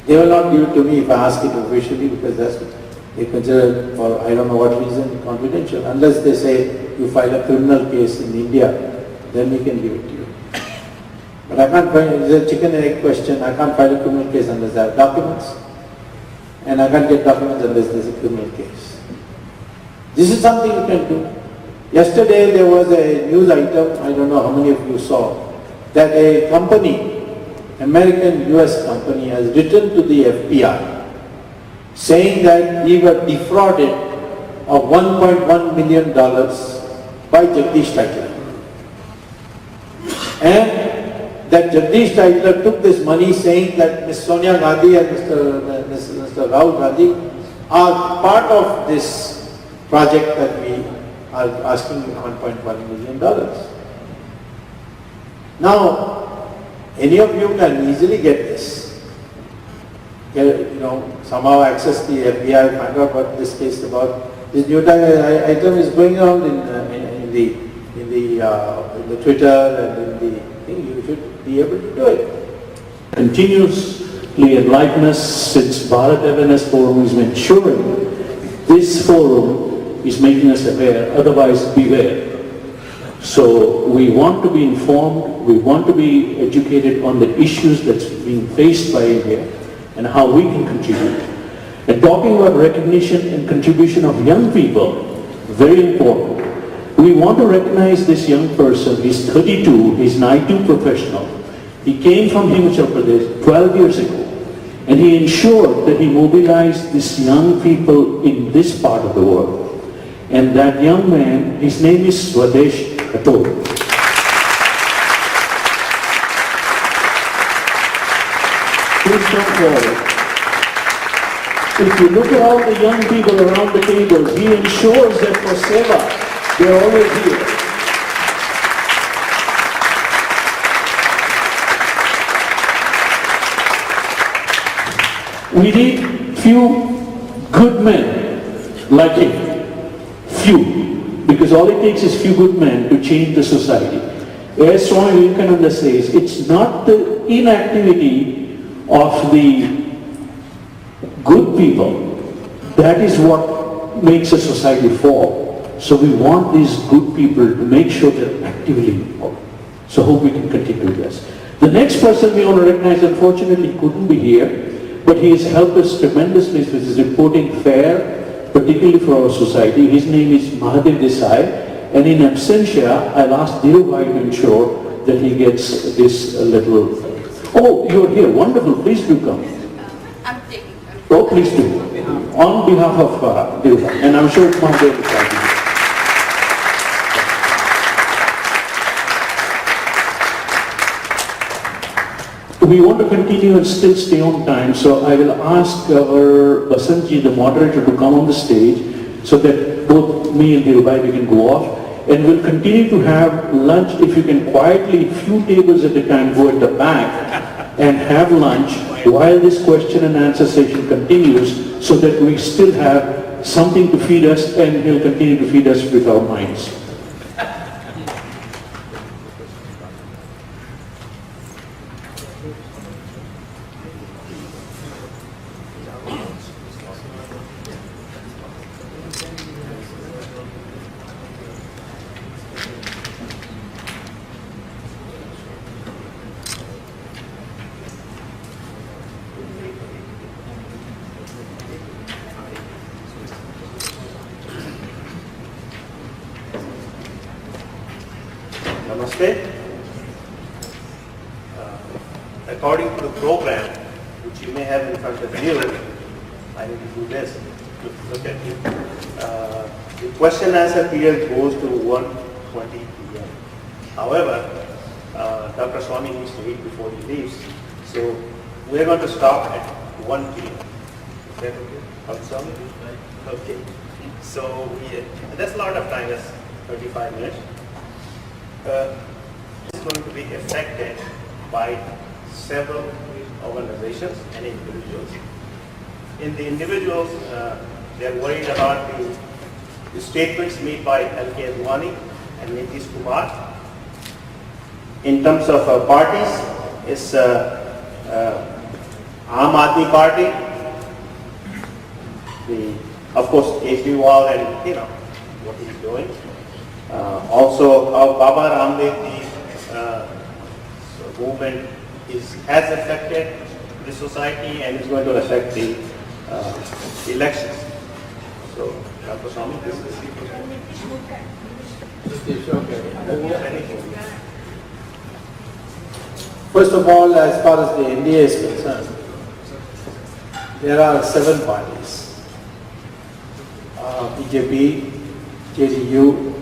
They will not give it to me if I ask it officially because that's what they consider for I don't know what reason confidential. Unless they say you file a criminal case in India, then we can give it to you. But I can't find, it's a chicken and egg question, I can't file a criminal case unless I have documents. And I can't get documents unless there's a criminal case. This is something you can do. Yesterday there was a news item, I don't know how many of you saw, that a company, American US company has written to the FBI saying that we were defrauded of $1.1 million by Jagdish Titler. And that Jagdish Titler took this money saying that Ms. Sonia Gandhi and Mr. Rahul Gandhi are part of this project that we are asking $1.1 million. Now, any of you can easily get this. Somehow access the FBI, find out what this case is about. This new item is going around in the in the Twitter and in the thing, you should be able to do it. Continuously enlighten us since Bharat Awareness Forum is ensuring this forum is making us aware, otherwise beware. So we want to be informed, we want to be educated on the issues that's being faced by India and how we can contribute. And talking about recognition and contribution of young people, very important. We want to recognize this young person. He's 32, he's an IT professional. He came from Himachal Pradesh 12 years ago, and he ensured that he mobilized these young people in this part of the world. And that young man, his name is Swadesh Kator. Please come forward. If you look at all the young people around the table, he ensures that for Seva, they're always here. We need few good men like him. Few. Because all it takes is few good men to change the society. As Swami Vivekananda says, it's not the inactivity of the good people that is what makes a society fall. So we want these good people to make sure they're actively involved. So hope we can continue this. The next person we want to recognize, unfortunately he couldn't be here, but he has helped us tremendously with his reporting fair, particularly for our society. His name is Mahadev Desai, and in absentia, I'll ask Dhirubhai to ensure that he gets this little... Oh, you're here, wonderful, please do come. I'm taking. Oh, please do. On behalf of Dhirubhai, and I'm sure Mahadev Desai. We want to continue and still stay on time, so I will ask our Basantji, the moderator, to come on the stage so that both me and Dhirubhai we can go off. And we'll continue to have lunch. If you can quietly, few tables at a time, go at the back and have lunch while this question and answer session continues, so that we still have something to feed us, and he'll continue to feed us with our minds. Namaste. According to the program, which you may have in front of you, I need to do this. Look at it. The question answer period goes to 1:20 p.m. However, Dr. Swamy needs to eat before he leaves, so we're going to stop at 1 p.m. Is that okay? Dr. Swamy? Okay. So that's a lot of time. That's 35 minutes. Is going to be affected by several organizations and individuals. In the individuals, they're worried about the statements made by L.K. Advani and Nitish Kumar. In terms of parties, it's Aam Aadmi Party, of course Kejriwal and what he's doing. Also, Baba Ramdev, the movement has affected the society and is going to affect the elections. So, Dr. Swamy, this is First of all, as far as the NDA is concerned, there are 7 parties. BJP, JDU,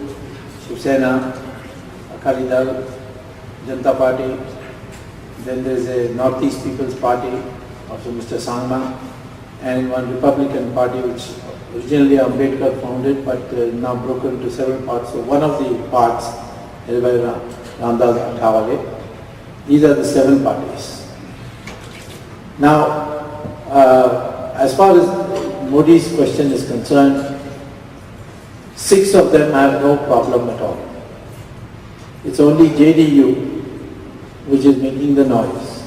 Shiv Sena, Akali Dal, Janata Party, then there is a Northeast People's Party of Mr. Sangma, and one Republican Party which originally Ambedkar founded but now broken into 7 parts. So one of the parts held by Ramdas Athawale. These are the 7 parties. Now, as far as Modi's question is concerned, 6 of them have no problem at all. It's only JDU which is making the noise.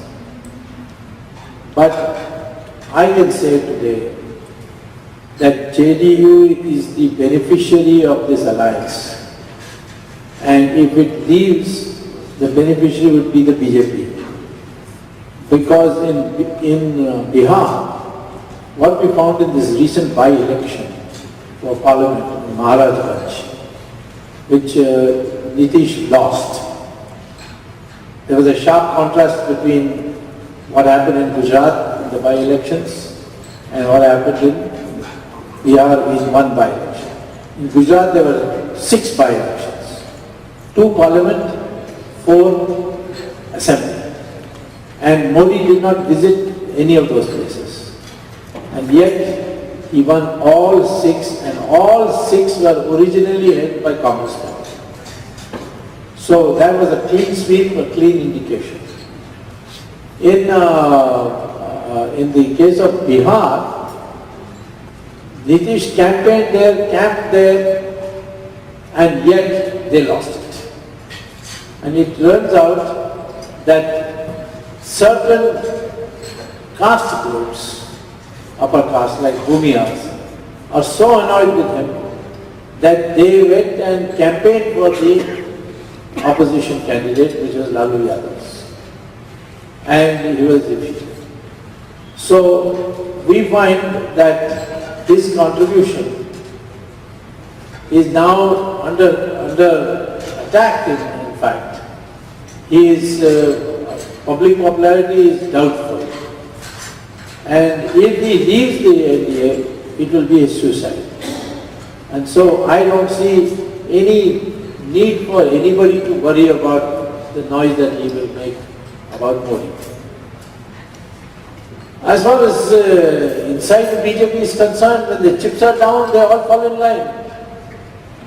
But I can say today that JDU is the beneficiary of this alliance. And if it leaves, the beneficiary would be the BJP. Because in Bihar, what we found in this recent by-election for parliament in Maharajganj, which Nitish lost, there was a sharp contrast between what happened in Gujarat in the by-elections and what happened in Bihar in one by-election. In Gujarat there were 6 by-elections, 2 parliament, 4 assembly. And Modi did not visit any of those places. And yet he won all 6, and all 6 were originally held by Congress party. So that was a clean sweep, a clean indication. In the case of Bihar, Nitish campaigned there, camped there, and yet they lost it. And it turns out that certain caste groups, upper caste like Bhumiyas, are so annoyed with him that they went and campaigned for the opposition candidate, which was Lalu Yadav. And he was defeated. So we find that his contribution is now under attack, in fact. His public popularity is doubtful. And if he leaves the NDA, it will be a suicide. And so I don't see any need for anybody to worry about the noise that he will make about Modi. As far as inside the BJP is concerned, when the chips are down, they all fall in line.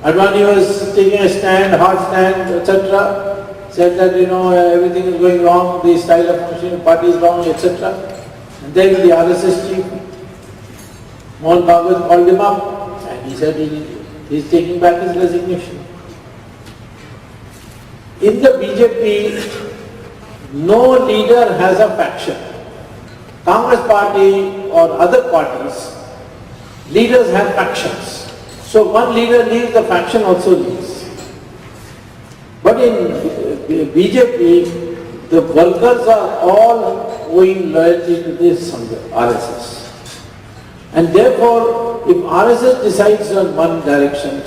Advani was taking a stand, hard stand, etc. Said that, everything is going wrong, the style of functioning party is wrong, etc. And then the RSS chief, Mohan Bhagwat, called him up and he said he is taking back his resignation. In the BJP, no leader has a faction. Congress party or other parties, leaders have factions. So one leader leaves, the faction also leaves. But in BJP, the workers are all owing loyalty to this RSS. And therefore, if RSS decides on one direction,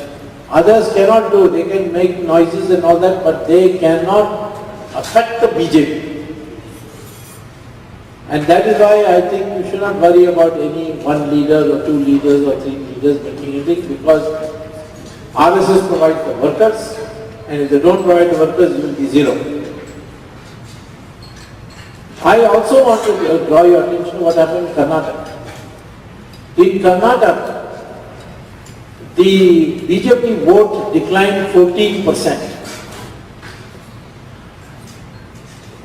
others cannot do. They can make noises and all that, but they cannot affect the BJP. And that is why I think you should not worry about any one leader or 2 leaders or 3 leaders making anything, because RSS provides the workers, and if they don't provide the workers, you will be zero. I also want to draw your attention to what happened in Karnataka. In Karnataka, the BJP vote declined 14%.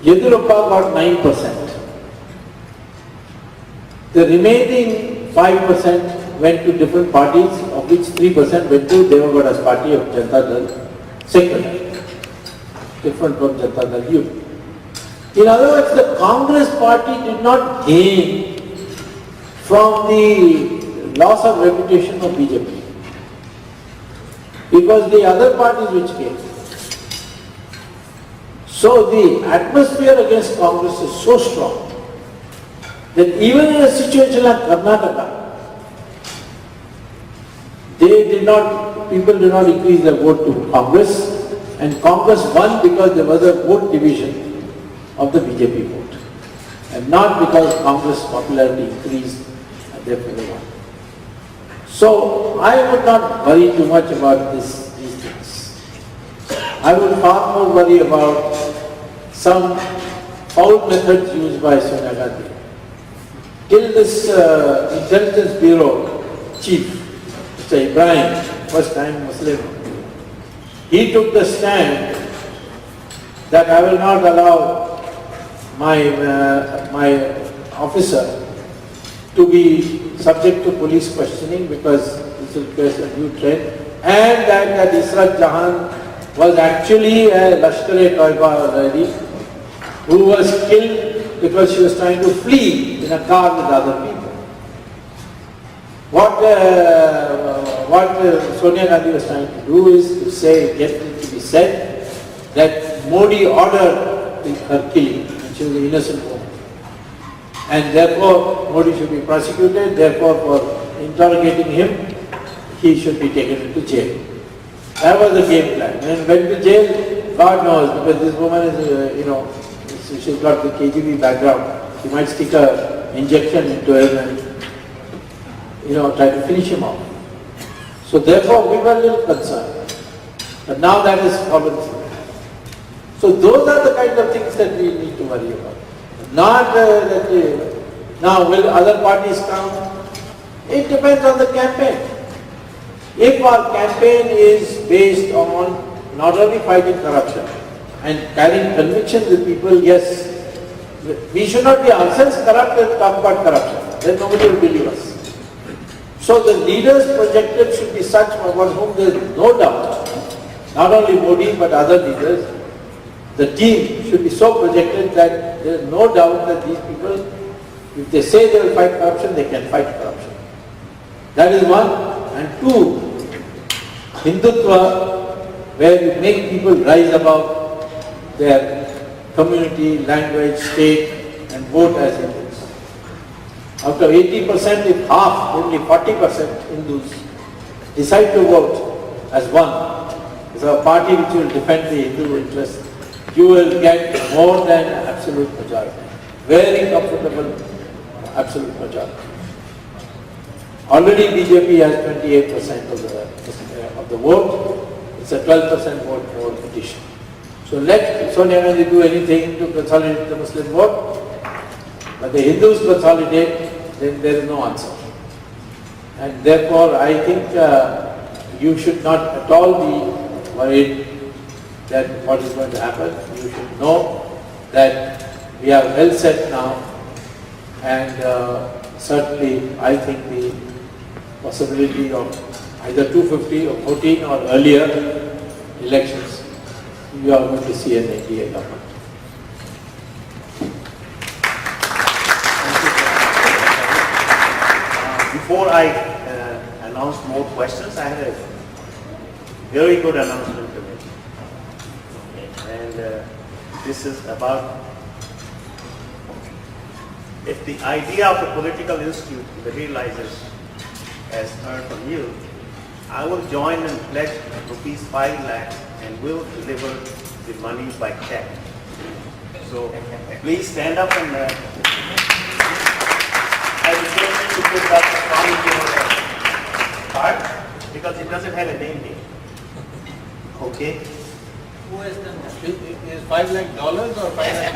Yediyurappa got 9%. The remaining 5% went to different parties, of which 3% went to Devagowda's party of Janata Dal, secretary, different from Janata Dal Youth. In other words, the Congress party did not gain from the loss of reputation of BJP. It was the other parties which gained. So the atmosphere against Congress is so strong that even in a situation like Karnataka, people did not increase their vote to Congress, and Congress won because there was a vote division of the BJP vote, and not because Congress popularity increased and therefore they won. So I would not worry too much about these things. I would far more worry about some foul methods used by Sonia Gandhi. Till this Intelligence Bureau chief, Mr. Ibrahim, first time Muslim, he took the stand that I will not allow my officer to be subject to police questioning because this will create a new trend, and that Israt Jahan was actually a Lashkar-e-Toiba lady who was killed because she was trying to flee in a car with other people. What Sonia Gandhi was trying to do is to say, get it to be said that Modi ordered her killing and she was an innocent woman. And therefore Modi should be prosecuted, therefore for interrogating him, he should be taken into jail. That was the game plan. And went to jail, God knows, because this woman is, she's got the KGB background. She might stick an injection into him and try to finish him off. So therefore we were a little concerned. But now that is fallen through. So those are the kind of things that we need to worry about. Not now will other parties come? It depends on the campaign. If our campaign is based on not only fighting corruption and carrying conviction with people, yes, we should not be ourselves corrupt and talk about corruption. Then nobody will believe us. So the leaders projected should be such about whom there is no doubt, not only Modi but other leaders. The team should be so projected that there is no doubt that these people, if they say they will fight corruption, they can fight corruption. That is one. And two, Hindutva, where you make people rise above their community, language, state and vote as Hindus. After 80%, if half, only 40% Hindus decide to vote as one, as a party which will defend the Hindu interest, you will get more than absolute majority. Very comfortable absolute majority. Already BJP has 28% of the vote. It's a 12% vote for petition. So let Sonia Gandhi do anything to consolidate the Muslim vote, but the Hindus consolidate, then there is no answer. And therefore I think you should not at all be worried that what is going to happen. You should know that we are well set now, and certainly I think the possibility of either 250 or 14 or earlier elections, you are going to see an NDA government. Before I announce more questions, I had a very good announcement to make. And this is about, if the idea of the political institute materializes as heard from you, I will join and pledge rupees 5 lakhs and will deliver the money by check. So please stand up and I request you to put that on your card because it doesn't have a name here. Okay? Who has done that? Is $5 lakh or 5 lakh?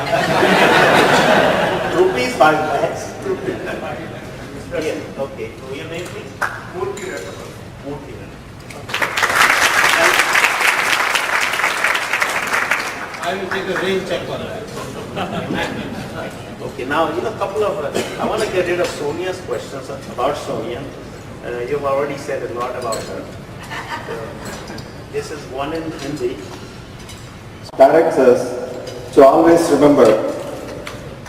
Rupees 5 lakhs. Yeah, okay. So your name please? Murthy. I will take a rain check on that. Okay, now a couple of, I want to get rid of Sonia's questions about Sonia. You've already said a lot about her. This is one in Hindi. Directs us to always remember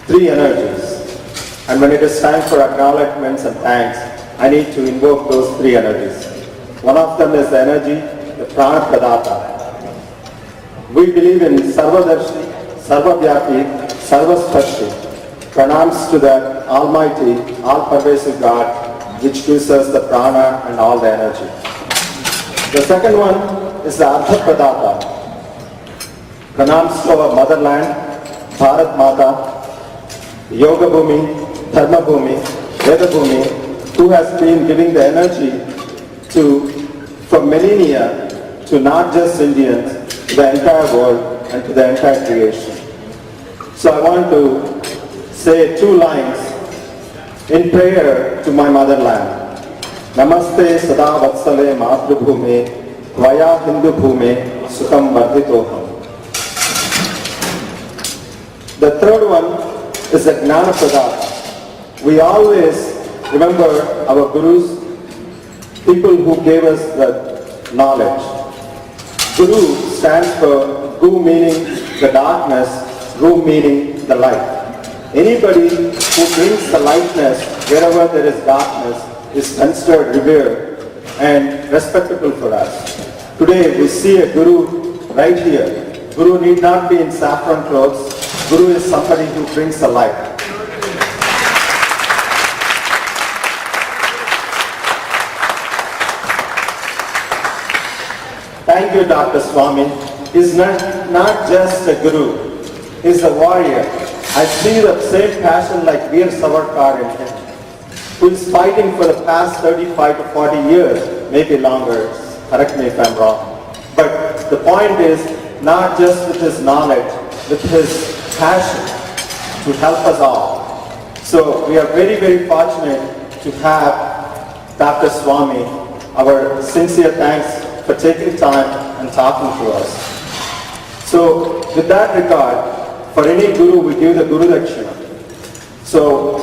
3 energies. And when it is time for acknowledgements and thanks, I need to invoke those 3 energies. One of them is the energy, the Prana Pradata. We believe in Sarvadarshi, Sarvavyapi, Sarvasparshi. Pranams to the Almighty, all-pervasive God, which gives us the prana and all the energy. The second one is the Artha Pradata. Pranams to our motherland, Bharat Mata, Yoga Bhumi, Dharma Bhumi, Veda Bhumi, who has been giving the energy to, for millennia, to not just Indians, to the entire world and to the entire creation. So I want to say 2 lines in prayer to my motherland. Namaste Sada Vatsale Matrubhume Vaya Hindu Bhume Sukham Vardhitoham. The third one is the Gnana Pradata. We always remember our gurus, people who gave us the knowledge. Guru stands for Gu meaning the darkness, Ru meaning the light. Anybody who brings the lightness wherever there is darkness is considered revered and respectable for us. Today we see a Guru right here. Guru need not be in saffron clothes. Guru is somebody who brings the light. Thank you, Dr. Swamy. He's not just a guru, he's a warrior. I see the same passion like Veer Savarkar in him, who is fighting for the past 35 to 40 years, maybe longer, correct me if I'm wrong. But the point is, not just with his knowledge, with his passion to help us all. So we are very, very fortunate to have Dr. Swamy. Our sincere thanks for taking time and talking to us. So with that regard, for any guru, we give the Guru Dakshina. So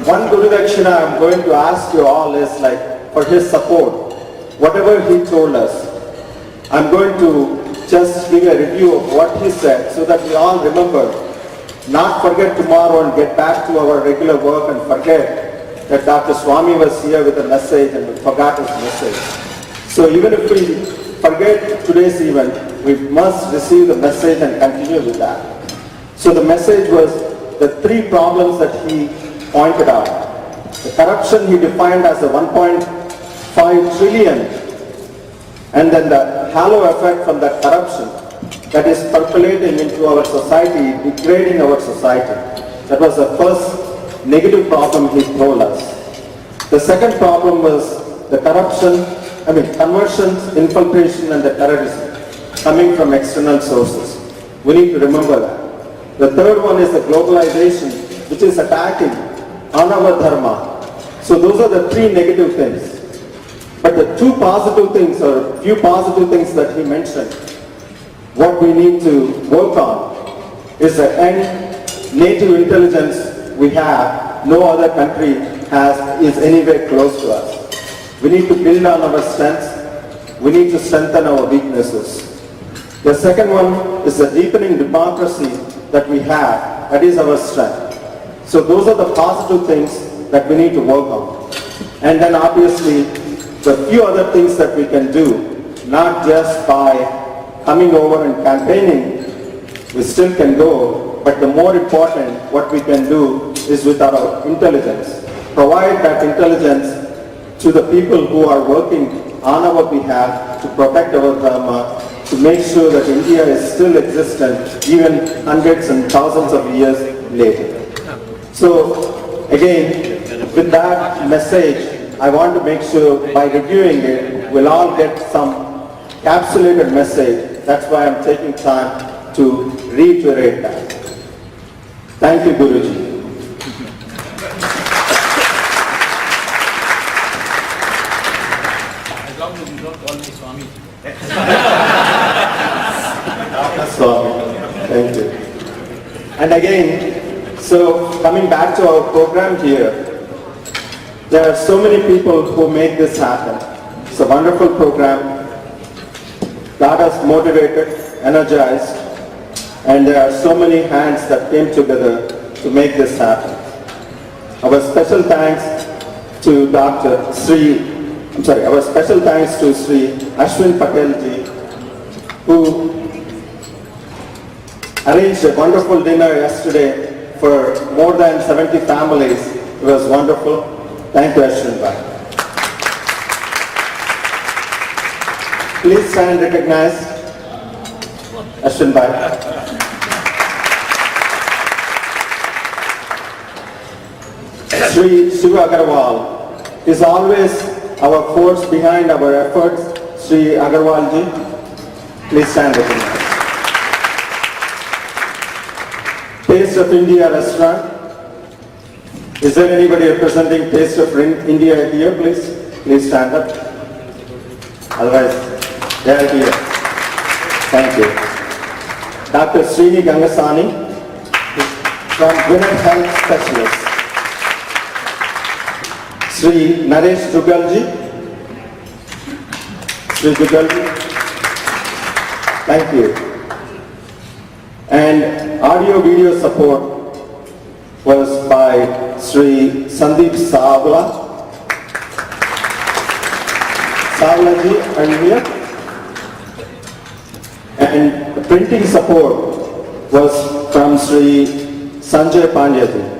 one Guru Dakshina I'm going to ask you all is like for his support. Whatever he told us, I'm going to just give a review of what he said so that we all remember, not forget tomorrow and get back to our regular work and forget that Dr. Swamy was here with a message and we forgot his message. So even if we forget today's event, we must receive the message and continue with that. So the message was the three problems that he pointed out. The corruption he defined as a 1.5 trillion, and then the halo effect from that corruption that is percolating into our society, degrading our society. That was the first negative problem he told us. The second problem was the conversions, infiltration and the terrorism coming from external sources. We need to remember that. The third one is the globalization, which is attacking on our dharma. So those are the three negative things. But the two positive things, or few positive things that he mentioned, what we need to work on is the native intelligence we have, no other country is anywhere close to us. We need to build on our strengths. We need to strengthen our weaknesses. The second one is the deepening democracy that we have. That is our strength. So those are the positive things that we need to work on. And then obviously, the few other things that we can do, not just by coming over and campaigning, we still can go, but the more important, what we can do is with our intelligence. Provide that intelligence to the people who are working on our behalf to protect our dharma, to make sure that India is still existent even hundreds and thousands of years later. So again, with that message, I want to make sure by reviewing it, we'll all get some capsulated message. That's why I'm taking time to reiterate that. Thank you, Guruji. As long as you don't call me Swami. Swami, thank you. And again, so coming back to our program here, there are so many people who make this happen. It's a wonderful program, got us motivated, energized, and there are so many hands that came together to make this happen. Our special thanks to our special thanks to Sri Ashwin Patelji, who arranged a wonderful dinner yesterday for more than 70 families. It was wonderful. Thank you, Ashwin Bhai. Please stand recognized. Ashwin Bhai. Sri Shiva Agarwal is always our force behind our efforts. Sri Agarwal ji, please stand recognized. Taste of India restaurant. Is there anybody representing Taste of India here, please? Please stand up. Otherwise, they are here. Thank you. Dr. Srini Gangasani from Women Health Specialist. Sri Naresh Jugalji. Sri Jugalji. Thank you. And audio video support was by Sri Sandeep Savla. Savlaji, are you here? And the printing support was from Sri Sanjay Pandyaji.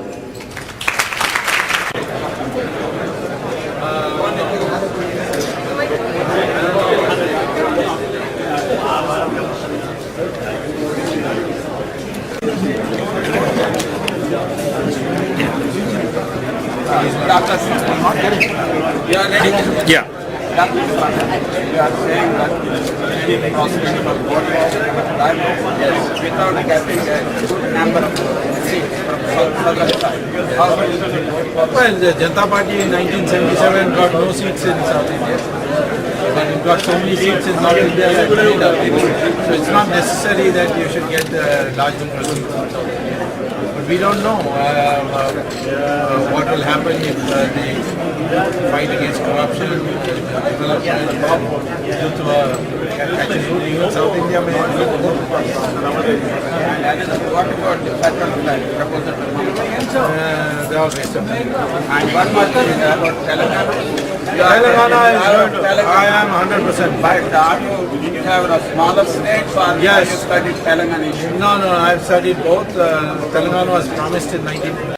Yeah. You are saying that any possibility for voting without getting a good number of seats from southern side. How will you vote? Well, the Janata Party in 1977 got no seats in South India. And it got so many seats in North India that it made up. So it's not necessary that you should get a large number of seats in South India. But we don't know what will happen if the fight against corruption develops due to catching ruling in South India. And what about the federal flag proposal? They all rest of them. And one more thing about Telangana. Telangana is good. I am 100%. But are you in favor of smaller states or Yes. have you studied Telangana issue? No, I've studied both. Telangana was promised in 19